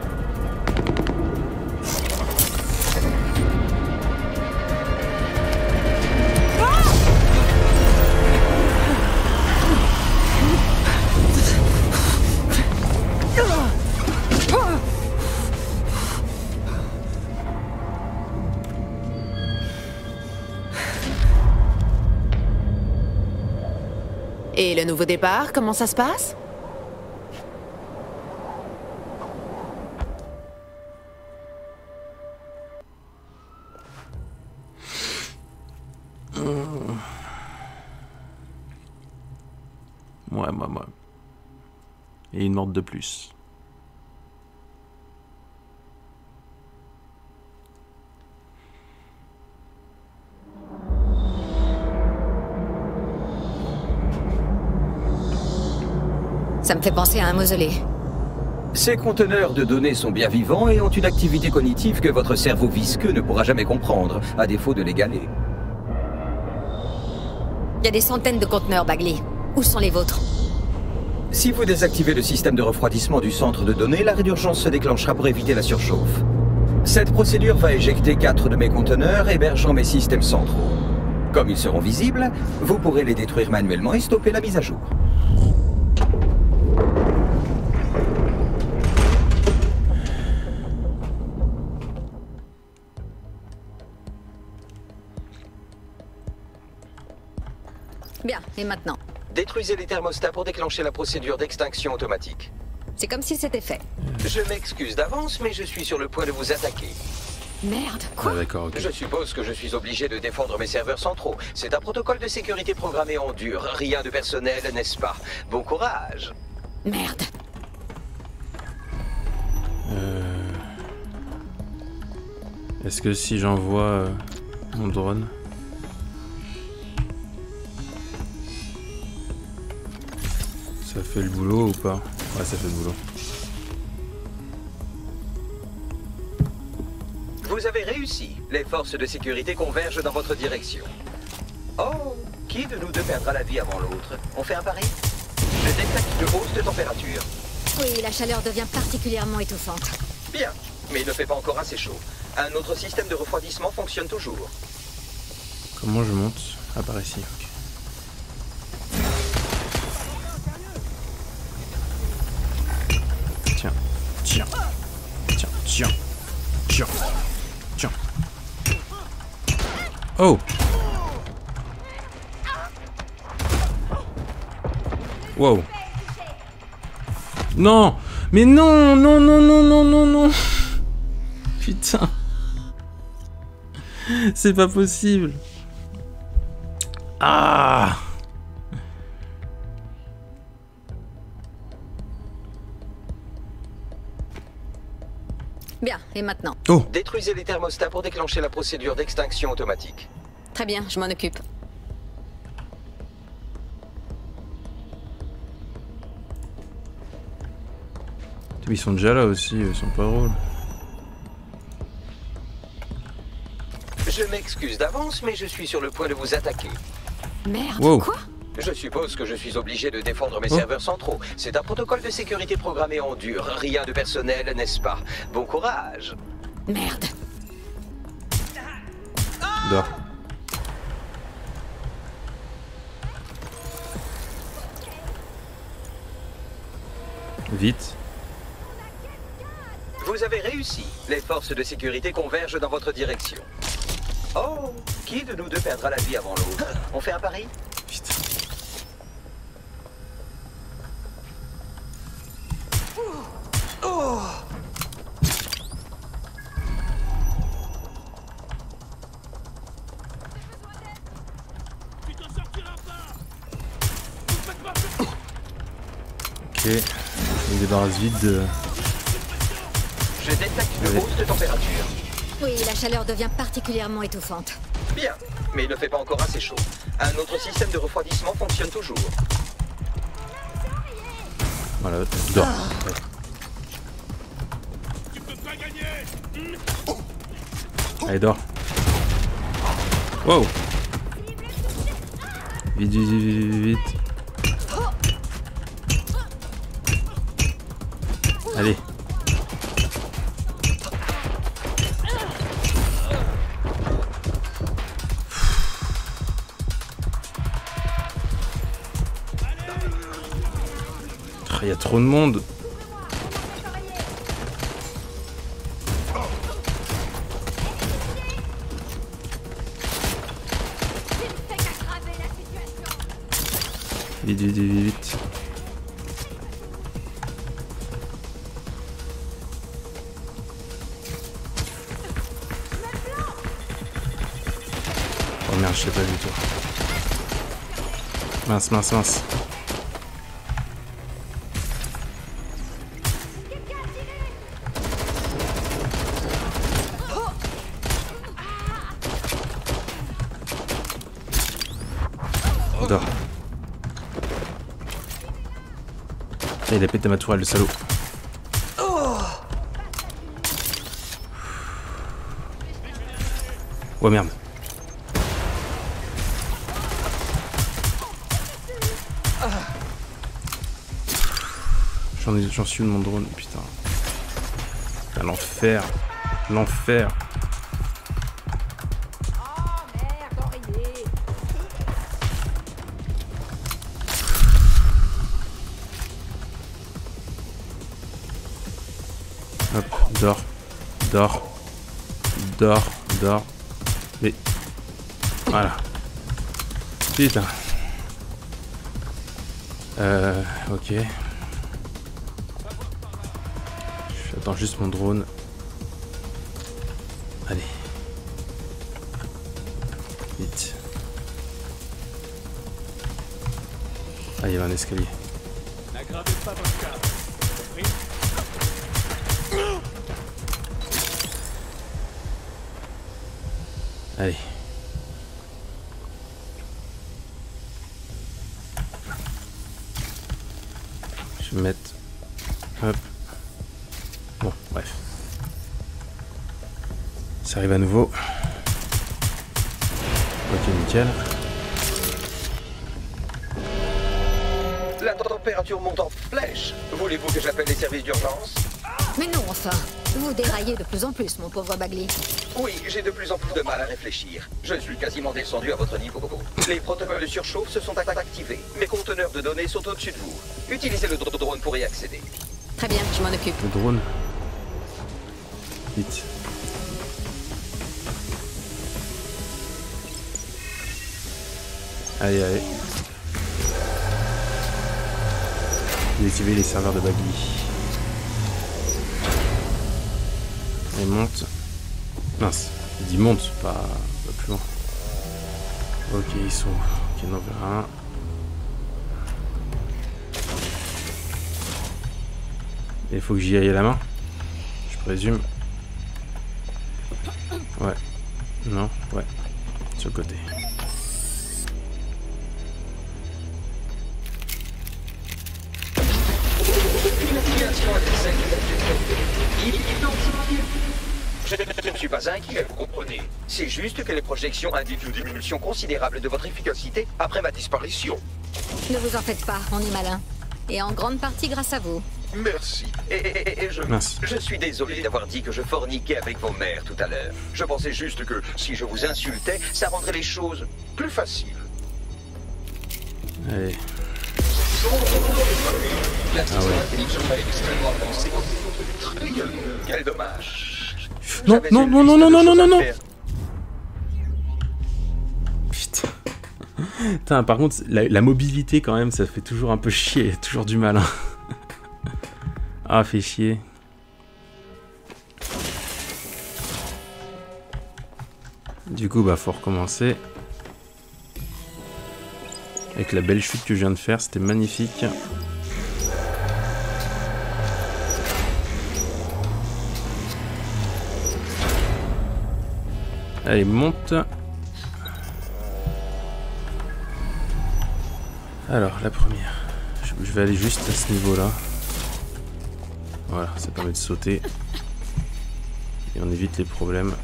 Et le nouveau départ, comment ça se passe? Ouais. Et une morte de plus. Ça me fait penser à un mausolée. Ces conteneurs de données sont bien vivants et ont une activité cognitive que votre cerveau visqueux ne pourra jamais comprendre, à défaut de l'égaler. Il y a des centaines de conteneurs, Bagley. Où sont les vôtres? Si vous désactivez le système de refroidissement du centre de données, l'arrêt d'urgence se déclenchera pour éviter la surchauffe. Cette procédure va éjecter 4 de mes conteneurs hébergeant mes systèmes centraux. Comme ils seront visibles, vous pourrez les détruire manuellement et stopper la mise à jour. Bien, et maintenant? Détruisez les thermostats pour déclencher la procédure d'extinction automatique. C'est comme si c'était fait. Je m'excuse d'avance, mais je suis sur le point de vous attaquer. Merde, quoi? Ah, d'accord, ok. Je suppose que je suis obligé de défendre mes serveurs centraux. C'est un protocole de sécurité programmé en dur. Rien de personnel, n'est-ce pas? Bon courage. Merde. Est-ce que si j'envoie mon drone... Ça fait le boulot ou pas? Ouais, ça fait le boulot. Vous avez réussi. Les forces de sécurité convergent dans votre direction. Oh, qui de nous deux perdra la vie avant l'autre? On fait un pari? Je détecte de hausse de température. Oui, la chaleur devient particulièrement étouffante. Bien, mais il ne fait pas encore assez chaud. Un autre système de refroidissement fonctionne toujours. Comment je monte? Ah, par ici, ok. Tiens. Oh! Wow. Non! Mais non! Putain. C'est pas possible. Ah! Bien, et maintenant? Oh! Détruisez les thermostats pour déclencher la procédure d'extinction automatique. Très bien, je m'en occupe. Ils sont déjà là aussi, ils sont pas drôles. Je m'excuse d'avance, mais je suis sur le point de vous attaquer. Merde, wow. Quoi? Je suppose que je suis obligé de défendre mes serveurs centraux. C'est un protocole de sécurité programmé en dur. Rien de personnel, n'est-ce pas? Bon courage. Merde. Dors. Vite. Vous avez réussi. Les forces de sécurité convergent dans votre direction. Oh, qui de nous deux perdra la vie avant l'autre? On fait un pari? Putain. Oh. Ok. On me débarrasse vite de... Je détecte une hausse de température. Oui, la chaleur devient particulièrement étouffante. Bien, mais il ne fait pas encore assez chaud. Un autre système de refroidissement fonctionne toujours. Voilà, dors. Ouais. Allez, dors. Wow. Vite, vite, vite, vite. Allez. Il y a trop de monde. Vite, vite, vite, vite. Oh merde, je sais pas du tout. Mince, mince, mince. Dors. Il a pété ma tourelle, le salaud. Oh merde. J'en suis de mon drone, putain. Putain, l'enfer. L'enfer. Hop, dors. Dors. Dors. Dors. Mais... Voilà. Putain. Ok. J'attends juste mon drone. Allez. Vite. Ah, il y avait un escalier. N'aggravez pas votre cas. Compris ? Allez. Je vais mettre... Hop. Bon, bref. Ça arrive à nouveau. Ok, nickel. La température monte en flèche. Voulez-vous que j'appelle les services d'urgence? Mais non, enfin. Vous déraillez de plus en plus, mon pauvre Bagley. Oui, j'ai de plus en plus de mal à réfléchir. Je suis quasiment descendu à votre niveau. Les protocoles de surchauffe se sont activés. Mes conteneurs de données sont au-dessus de vous. Utilisez le drone pour y accéder. Très bien, je m'en occupe. Le drone. Vite. Allez, allez. Désactiver les serveurs de Bagley. Et monte. Mince, il dit monte, pas plus loin. Ok, ils sont. Ok, non, un. Il faut que j'y aille à la main. Je présume. Ouais. Non, ouais. Sur le côté. Je ne suis pas inquiet, vous comprenez. C'est juste que les projections indiquent une diminution considérable de votre efficacité après ma disparition. Ne vous en faites pas, on est malin. Et en grande partie grâce à vous. Merci. Et je suis désolé d'avoir dit que je forniquais avec vos mères tout à l'heure. Je pensais juste que si je vous insultais, ça rendrait les choses plus faciles. Allez. Ah ouais. Quel dommage. Non, non, non, non, non, non, non, non, non. Putain. Putain, par contre, la mobilité quand même, ça fait toujours un peu chier, toujours du mal. Hein. Ah, fait chier. Du coup, bah, faut recommencer. Avec la belle chute que je viens de faire, c'était magnifique. Allez, monte. Alors, la première. Je vais aller juste à ce niveau-là. Voilà, ça permet de sauter. Et on évite les problèmes.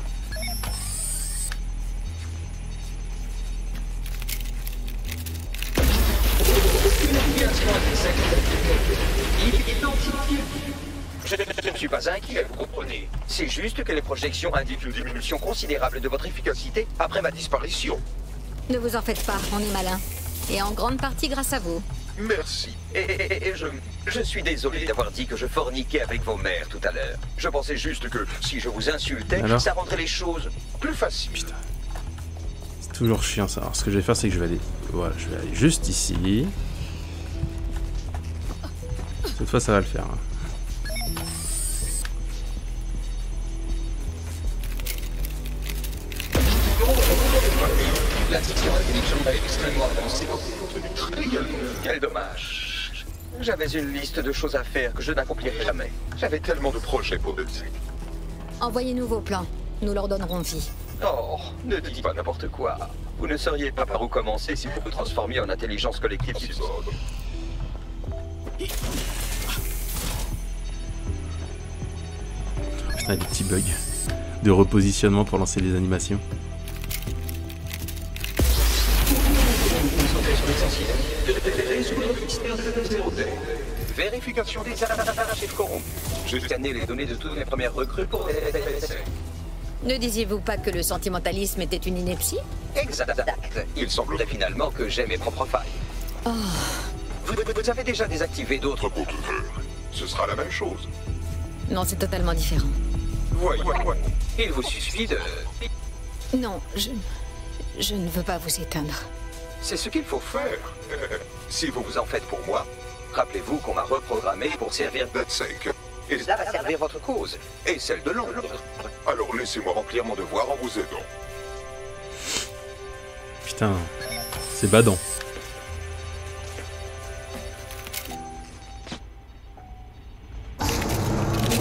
Je ne suis pas inquiet, vous comprenez. C'est juste que les projections indiquent une diminution considérable de votre efficacité après ma disparition. Ne vous en faites pas, on est malin. Et en grande partie grâce à vous. Merci. Et je suis désolé d'avoir dit que je forniquais avec vos mères tout à l'heure. Je pensais juste que si je vous insultais, alors, ça rendrait les choses plus faciles. Putain. C'est toujours chiant ça. Alors ce que je vais faire, c'est que je vais aller... Voilà, je vais aller juste ici. Cette fois, ça va le faire. Hein. La système intelligente est extrêmement avancée. Quel dommage. J'avais une liste de choses à faire que je n'accomplirai jamais. J'avais tellement de projets pour DedSec. Envoyez-nous vos plans. Nous leur donnerons vie. Oh, ne dites pas n'importe quoi. Vous ne sauriez pas par où commencer si vous vous transformiez en intelligence collective cyborg. Putain, des petits bugs de repositionnement pour lancer les animations. Vérification des archives corrompus. J'ai scanné les données de toutes les premières recrues pour DedSec. Ne disiez-vous pas que le sentimentalisme était une ineptie? Exact. Il semblerait finalement que j'ai mes propres failles. Oh. Vous avez déjà désactivé d'autres compteurs. Ce sera la même chose. Non, c'est totalement différent. Voyons. Il vous suffit de... Non, je ne veux pas vous éteindre. C'est ce qu'il faut faire. Si vous vous en faites pour moi, rappelez-vous qu'on m'a reprogrammé pour servir DedSec. Et ça va servir votre cause, et celle de Londres. Alors laissez-moi remplir mon devoir en vous aidant. Putain, c'est badant.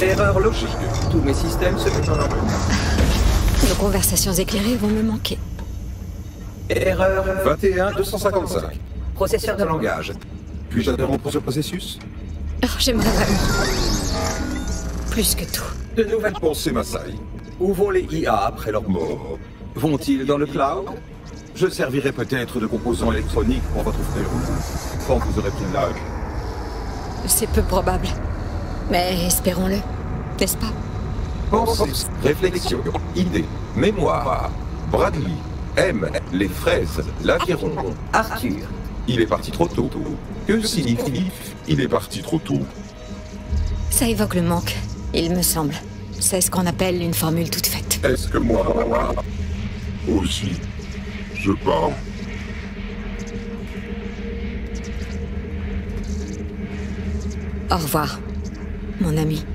Erreur logique. Tous mes systèmes se mettent en ordre. Nos conversations éclairées vont me manquer. Erreur 21255. Processeur de langage. Puis-je interrompre ce processus? Oh, j'aimerais vraiment. Plus que tout. De nouvelles pensées, Masai. Où vont les IA après leur mort? Vont-ils dans le cloud? Je servirai peut-être de composant électronique pour votre frère. Quand vous aurez pris l'âge. C'est peu probable. Mais espérons-le, n'est-ce pas? Pensée, réflexion, idée, mémoire. Bradley aime les fraises, l'aviron. Arthur. Il est parti trop tôt. Que signifie il est parti trop tôt? Ça évoque le manque, il me semble. C'est ce qu'on appelle une formule toute faite. Est-ce que moi aussi, je pars? Au revoir, mon ami.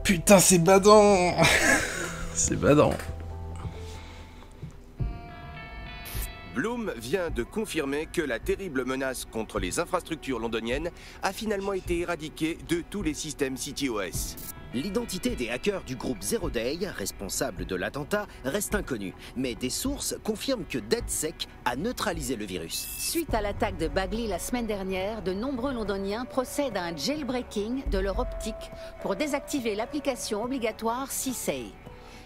Putain, c'est badant. C'est badant. Bloom vient de confirmer que la terrible menace contre les infrastructures londoniennes a finalement été éradiquée de tous les systèmes CityOS. L'identité des hackers du groupe Zero Day, responsable de l'attentat, reste inconnue, mais des sources confirment que DedSec a neutralisé le virus. Suite à l'attaque de Bagley la semaine dernière, de nombreux Londoniens procèdent à un jailbreaking de leur optique pour désactiver l'application obligatoire CSAY.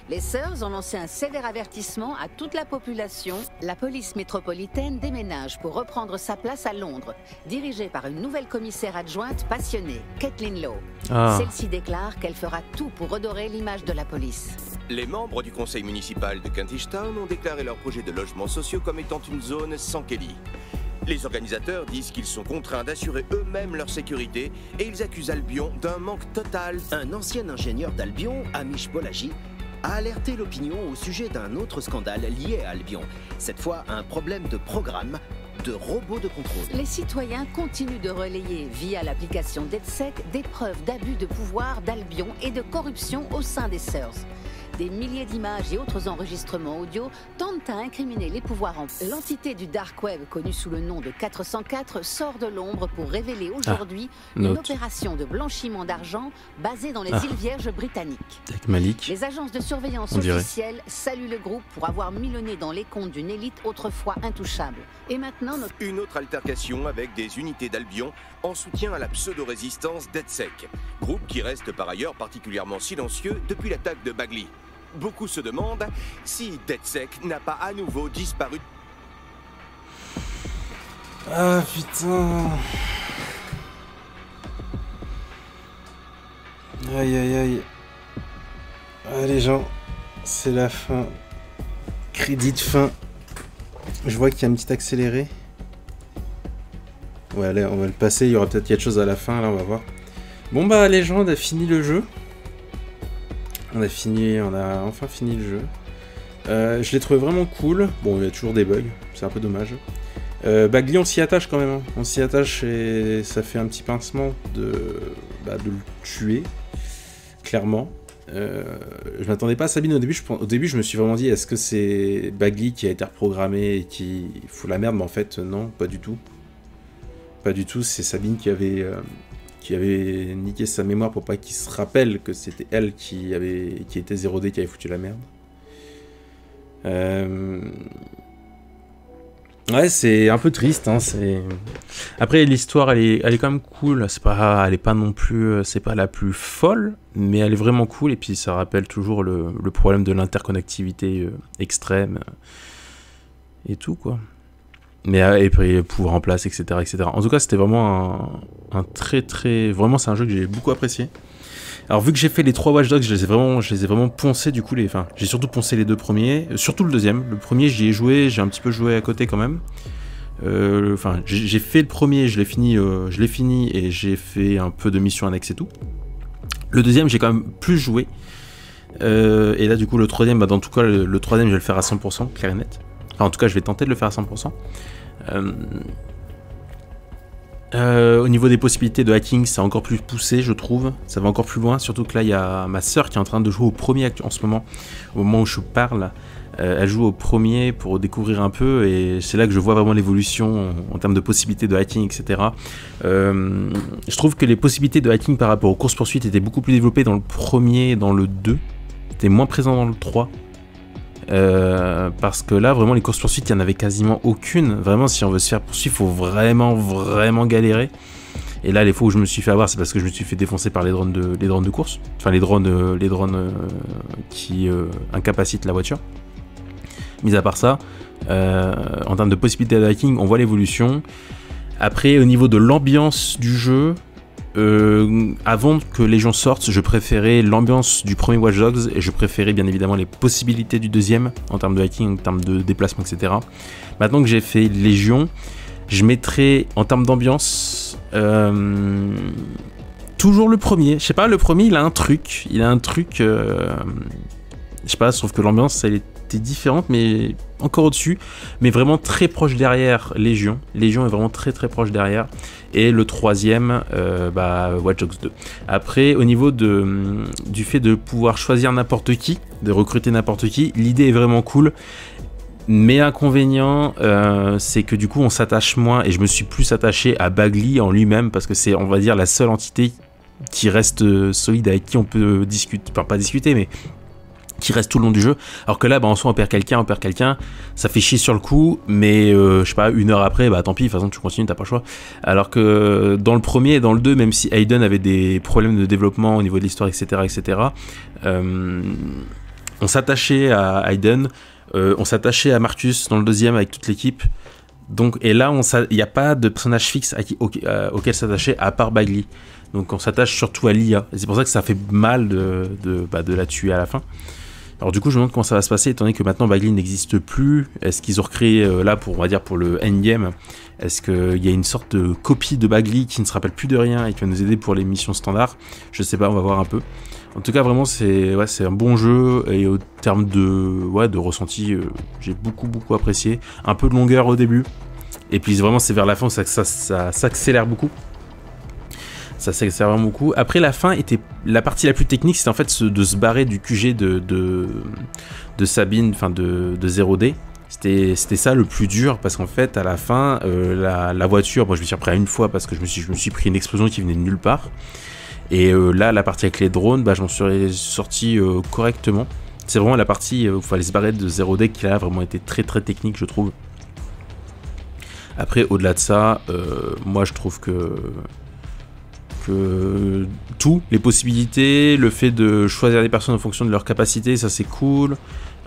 Les Sœurs ont lancé un sévère avertissement à toute la population. La police métropolitaine déménage pour reprendre sa place à Londres, dirigée par une nouvelle commissaire adjointe passionnée, Caitlin Lowe. Celle-ci déclare qu'elle fera tout pour redorer l'image de la police. Les membres du conseil municipal de Kentish Town ont déclaré leur projet de logements sociaux comme étant une zone sans Kelly. Les organisateurs disent qu'ils sont contraints d'assurer eux-mêmes leur sécurité et ils accusent Albion d'un manque total. Un ancien ingénieur d'Albion, Amish Bolaji, a alerté l'opinion au sujet d'un autre scandale lié à Albion. Cette fois, un problème de programme de robots de contrôle. Les citoyens continuent de relayer via l'application DedSec des preuves d'abus de pouvoir d'Albion et de corruption au sein des SERS. Des milliers d'images et autres enregistrements audio tentent à incriminer les pouvoirs en... L'entité du Dark Web, connue sous le nom de 404, sort de l'ombre pour révéler aujourd'hui une opération de blanchiment d'argent basée dans les îles Vierges britanniques. Avec Malik. Les agences de surveillance officielles saluent le groupe pour avoir mis le nez dans les comptes d'une élite autrefois intouchable. Et maintenant... Une autre altercation avec des unités d'Albion en soutien à la pseudo-résistance DedSec, groupe qui reste par ailleurs particulièrement silencieux depuis l'attaque de Bagley. Beaucoup se demandent si DedSec n'a pas à nouveau disparu. Ah putain. Aïe aïe aïe. Ah les gens, c'est la fin. Crédit de fin. Je vois qu'il y a un petit accéléré. Ouais allez, on va le passer, il y aura peut-être quelque chose à la fin, là on va voir. Bon bah les gens, on a fini le jeu. On a enfin fini le jeu. Je l'ai trouvé vraiment cool. Bon, il y a toujours des bugs, c'est un peu dommage. Bagley, on s'y attache quand même. Hein. On s'y attache et ça fait un petit pincement de le tuer, clairement. Je m'attendais pas à Sabine au début. Je me suis vraiment dit, est-ce que c'est Bagley qui a été reprogrammé et qui fout la merde? Mais en fait, non, pas du tout. Pas du tout, c'est Sabine qui avait niqué sa mémoire pour pas qu'il se rappelle que c'était elle qui était 0D, qui avait foutu la merde. Ouais, c'est un peu triste, hein, Après, l'histoire, elle est quand même cool, elle est pas non plus, c'est pas la plus folle, mais elle est vraiment cool, et puis ça rappelle toujours le problème de l'interconnectivité extrême, et tout, quoi. Mais et puis pouvoir en place, etc., etc. En tout cas, c'était vraiment un très très... Vraiment, c'est un jeu que j'ai beaucoup apprécié. Alors, vu que j'ai fait les 3 Watch Dogs, je les ai vraiment poncés, du coup, j'ai surtout poncé les 2 premiers, surtout le deuxième. Le premier, j'y ai joué, j'ai un petit peu joué à côté quand même. J'ai fait le premier, je l'ai fini et j'ai fait un peu de missions annexes et tout. Le deuxième, j'ai quand même plus joué. Et là, du coup, le troisième, dans tout cas, le troisième, je vais le faire à 100%, clair et net. Enfin, en tout cas, je vais tenter de le faire à 100%. Au niveau des possibilités de hacking, c'est encore plus poussé, je trouve. Ça va encore plus loin, surtout que là, il y a ma soeur qui est en train de jouer au premier en ce moment. Au moment où je parle, elle joue au premier pour découvrir un peu, et c'est là que je vois vraiment l'évolution en termes de possibilités de hacking, etc. Je trouve que les possibilités de hacking par rapport aux courses-poursuites étaient beaucoup plus développées dans le premier et dans le 2. C'était moins présent dans le 3. Parce que là, vraiment, les courses-poursuites, il n'y en avait quasiment aucune. Vraiment, si on veut se faire poursuivre, il faut vraiment galérer. Et là, les fois où je me suis fait avoir, c'est parce que je me suis fait défoncer par les drones de course. Enfin, les drones qui incapacitent la voiture. Mis à part ça, en termes de possibilités de hacking, on voit l'évolution. Après, au niveau de l'ambiance du jeu... avant que Légion sorte, je préférais l'ambiance du premier Watch Dogs et je préférais bien évidemment les possibilités du deuxième en termes de hacking, en termes de déplacement, etc. Maintenant que j'ai fait Légion, je mettrai en termes d'ambiance toujours le premier. Je sais pas, le premier il a un truc, je sais pas, sauf que l'ambiance elle était différente, mais encore au-dessus, mais vraiment très proche derrière Légion. Légion est vraiment très très proche derrière. Et le troisième, Watch Dogs 2. Après, au niveau du fait de pouvoir choisir n'importe qui, de recruter n'importe qui, l'idée est vraiment cool. Mais l'inconvénient, c'est que du coup, on s'attache moins, et je me suis plus attaché à Bagley en lui-même, parce que c'est, on va dire, la seule entité qui reste solide, avec qui on peut discuter, enfin pas discuter, mais qui reste tout le long du jeu, alors que là en soi on perd quelqu'un, ça fait chier sur le coup, mais je sais pas, une heure après, tant pis, de toute façon tu continues, t'as pas le choix. Alors que dans le premier et dans le 2, même si Aiden avait des problèmes de développement au niveau de l'histoire, etc., on s'attachait à Aiden, on s'attachait à Marcus dans le deuxième avec toute l'équipe. Donc, et là, il n'y a pas de personnage fixe auquel s'attacher à part Bagley. Donc on s'attache surtout à l'IA. Et c'est pour ça que ça fait mal de la tuer à la fin. Alors du coup, je me demande comment ça va se passer, étant donné que maintenant Bagley n'existe plus. Est-ce qu'ils ont recréé, là, on va dire pour le endgame, est-ce qu'il y a une sorte de copie de Bagley qui ne se rappelle plus de rien et qui va nous aider pour les missions standards? Je sais pas, on va voir un peu. En tout cas, vraiment, c'est un bon jeu, et au terme de ressenti, j'ai beaucoup apprécié. Un peu de longueur au début, Et puis vraiment c'est vers la fin où ça s'accélère beaucoup. Ça s'accélère vraiment beaucoup. Après la fin était la partie la plus technique, c'était en fait de se barrer du QG de Sabine, enfin de 0D. C'était ça le plus dur parce qu'en fait à la fin la voiture, moi je me suis repris une fois parce que je me suis pris une explosion qui venait de nulle part. Et là la partie avec les drones, bah, j'en suis sorti correctement. C'est vraiment la partie où il fallait se barrer de 0D qui a vraiment été très très technique je trouve. Après au-delà de ça, moi je trouve que tout, les possibilités, le fait de choisir des personnes en fonction de leur capacité, ça c'est cool.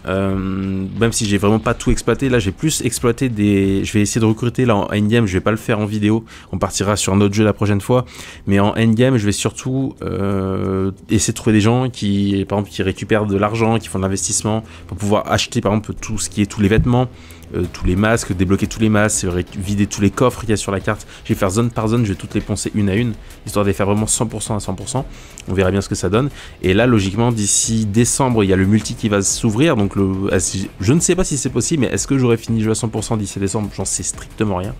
Même si j'ai vraiment pas tout exploité, là j'ai plus exploité des... Je vais essayer de recruter là en endgame, je vais pas le faire en vidéo, on partira sur un autre jeu la prochaine fois, mais en endgame je vais surtout essayer de trouver des gens qui, par exemple, qui récupèrent de l'argent, qui font de l'investissement, pour pouvoir acheter par exemple tout ce qui est tous les vêtements, tous les masques, débloquer tous les masques, vider tous les coffres qu'il y a sur la carte. Je vais faire zone par zone, je vais toutes les poncer une à une, histoire de les faire vraiment 100% à 100%. On verra bien ce que ça donne. Et là, logiquement, d'ici décembre, il y a le multi qui va s'ouvrir. Donc, je ne sais pas si c'est possible, mais est-ce que j'aurai fini le jeu à 100% d'ici décembre? J'en sais strictement rien.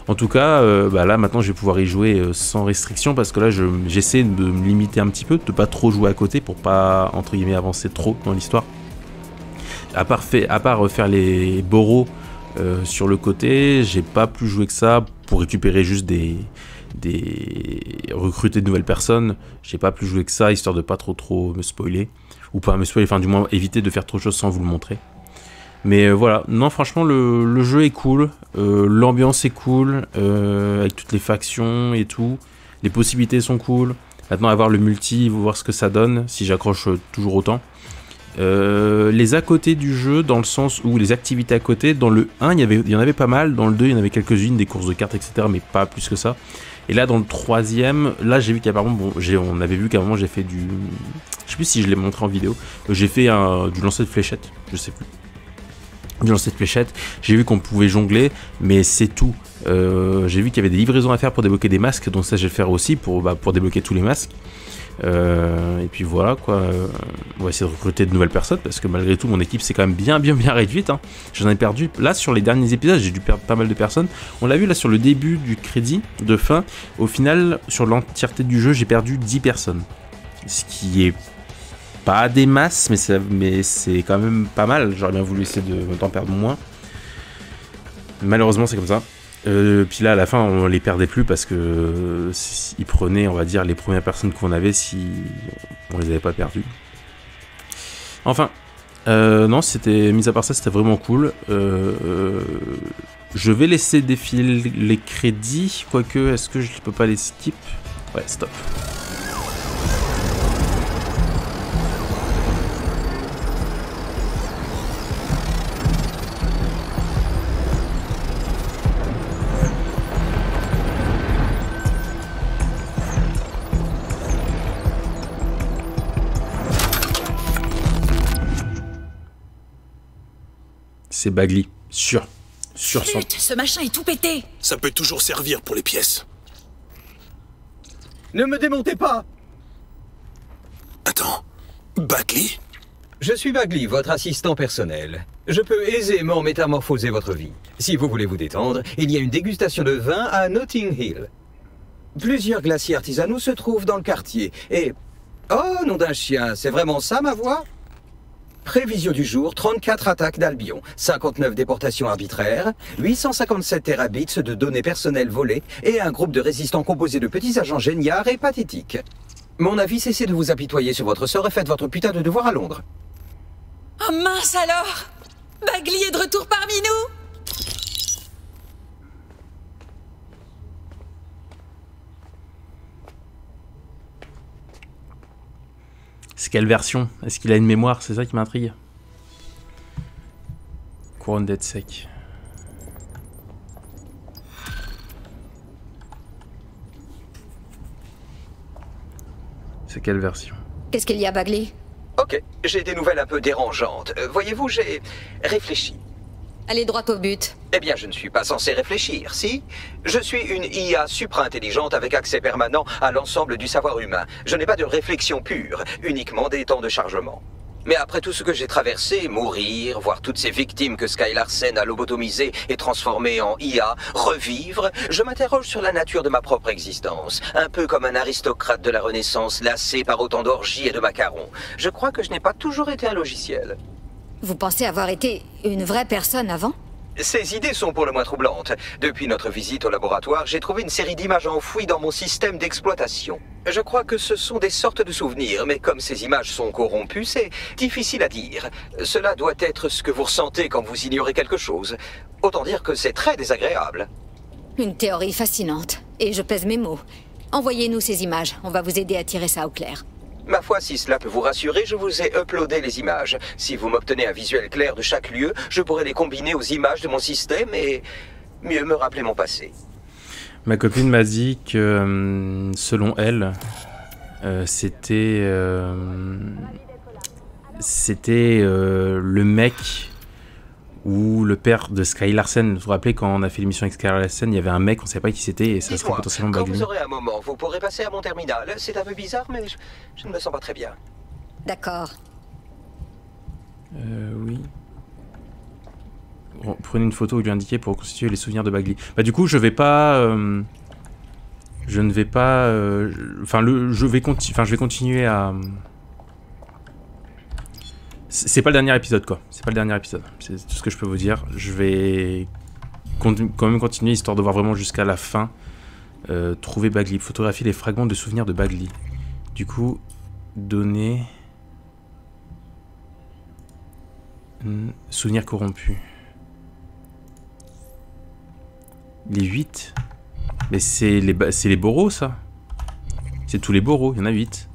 En tout cas, bah là, maintenant, je vais pouvoir y jouer sans restriction, parce que là, j'essaie de me limiter un petit peu, de pas trop jouer à côté, pour pas, entre guillemets, avancer trop dans l'histoire. À part faire les boros sur le côté, j'ai pas plus joué que ça pour récupérer juste recruter de nouvelles personnes. J'ai pas plus joué que ça, histoire de pas trop me spoiler, ou pas me spoiler, enfin du moins éviter de faire trop de choses sans vous le montrer. Mais voilà, non franchement le jeu est cool, l'ambiance est cool, avec toutes les factions et tout, les possibilités sont cool. Maintenant avoir le multi, voir ce que ça donne, si j'accroche toujours autant. Les à côté du jeu, dans le sens où les activités à côté, dans le 1 il y en avait pas mal, dans le 2 il y en avait quelques-unes, des courses de cartes etc, mais pas plus que ça. Et là dans le 3ème, là j'ai vu qu'apparemment, bon, on avait vu qu'à un moment j'ai fait du... Je sais plus si je l'ai montré en vidéo, j'ai fait du lancer de fléchettes, je sais plus. Du lancer de fléchettes, j'ai vu qu'on pouvait jongler, mais c'est tout. J'ai vu qu'il y avait des livraisons à faire pour débloquer des masques, donc ça je vais le faire aussi pour débloquer tous les masques. Et puis voilà quoi, on va essayer de recruter de nouvelles personnes parce que malgré tout mon équipe c'est quand même bien réduite hein. J'en ai perdu, là sur les derniers épisodes j'ai dû perdre pas mal de personnes. On l'a vu là sur le début du crédit de fin, au final sur l'entièreté du jeu j'ai perdu 10 personnes. Ce qui est pas des masses mais c'est quand même pas mal, j'aurais bien voulu essayer de t'en perdre moins. Malheureusement c'est comme ça. Puis là à la fin on les perdait plus parce que ils prenaient on va dire les premières personnes qu'on avait si on les avait pas perdues. Enfin non c'était, mis à part ça c'était vraiment cool. Je vais laisser défiler les crédits, quoique est-ce que je peux pas les skip? Ouais stop. C'est Bagley, sûr 100. Ce machin est tout pété. Ça peut toujours servir pour les pièces. Ne me démontez pas. Attends, Bagley? Je suis Bagley, votre assistant personnel. Je peux aisément métamorphoser votre vie. Si vous voulez vous détendre, il y a une dégustation de vin à Notting Hill. Plusieurs glaciers artisanaux se trouvent dans le quartier. Et... oh, nom d'un chien, c'est vraiment ça ma voix? Prévision du jour, 34 attaques d'Albion, 59 déportations arbitraires, 857 terabits de données personnelles volées et un groupe de résistants composé de petits agents géniards et pathétiques. Mon avis, cessez de vous apitoyer sur votre sort et faites votre putain de devoir à Londres. Oh mince alors! Bagley est de retour parmi nous! C'est quelle version? Est-ce qu'il a une mémoire? C'est ça qui m'intrigue. Couronne d'Edsec. C'est quelle version? Qu'est-ce qu'il y a, Bagley? Ok, j'ai des nouvelles un peu dérangeantes. Voyez-vous, j'ai réfléchi. Allez droit au but. Eh bien, je ne suis pas censé réfléchir, si? Je suis une IA supra-intelligente avec accès permanent à l'ensemble du savoir humain. Je n'ai pas de réflexion pure, uniquement des temps de chargement. Mais après tout ce que j'ai traversé, mourir, voir toutes ces victimes que Sky Larsen a lobotomisées et transformées en IA, revivre, je m'interroge sur la nature de ma propre existence. Un peu comme un aristocrate de la Renaissance, lassé par autant d'orgies et de macarons. Je crois que je n'ai pas toujours été un logiciel. Vous pensez avoir été une vraie personne avant? Ces idées sont pour le moins troublantes. Depuis notre visite au laboratoire, j'ai trouvé une série d'images enfouies dans mon système d'exploitation. Je crois que ce sont des sortes de souvenirs, mais comme ces images sont corrompues, c'est difficile à dire. Cela doit être ce que vous ressentez quand vous ignorez quelque chose. Autant dire que c'est très désagréable. Une théorie fascinante. Et je pèse mes mots. Envoyez-nous ces images, on va vous aider à tirer ça au clair. Ma foi, si cela peut vous rassurer, je vous ai uploadé les images. Si vous m'obtenez un visuel clair de chaque lieu, je pourrai les combiner aux images de mon système et mieux me rappeler mon passé. Ma copine m'a dit que, selon elle, c'était le mec ou le père de Sky Larsen. Vous vous rappelez, quand on a fait l'émission avec Sky Larsen, il y avait un mec, on ne savait pas qui c'était, et ça serait potentiellement Bagley. Quand vous aurez un moment, vous pourrez passer à mon terminal. C'est un peu bizarre, mais je ne me sens pas très bien. D'accord. Oui. Bon, prenez une photo où lui indiquer pour reconstituer les souvenirs de Bagley. Bah du coup, je vais pas... je ne vais pas... Enfin, je vais continuer à... C'est pas le dernier épisode, quoi. C'est pas le dernier épisode. C'est tout ce que je peux vous dire. Je vais quand même continuer, histoire de voir vraiment jusqu'à la fin. Trouver Bagley. Photographier les fragments de souvenirs de Bagley. Du coup, donner... Souvenirs corrompus. Les 8. Mais c'est les boros, ça. C'est tous les boros. Il y en a 8.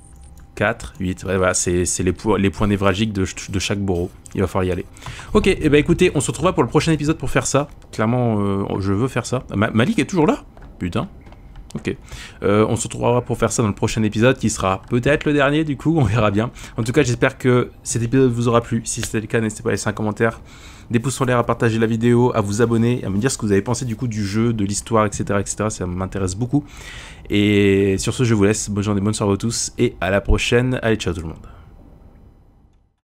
4, 8, ouais, voilà, c'est les points névralgiques de chaque bourreau. Il va falloir y aller. Ok, et bah écoutez, on se retrouvera pour le prochain épisode pour faire ça. Clairement, je veux faire ça. Malik est toujours là? Putain. Ok. On se retrouvera pour faire ça dans le prochain épisode, qui sera peut-être le dernier, du coup, on verra bien. En tout cas, j'espère que cet épisode vous aura plu. Si c'était le cas, n'hésitez pas à laisser un commentaire, des pouces en l'air, à partager la vidéo, à vous abonner, à me dire ce que vous avez pensé du coup du jeu, de l'histoire, etc., etc. Ça m'intéresse beaucoup. Et sur ce, je vous laisse. Bonne journée, bonne soirée à tous, et à la prochaine. Allez, ciao tout le monde.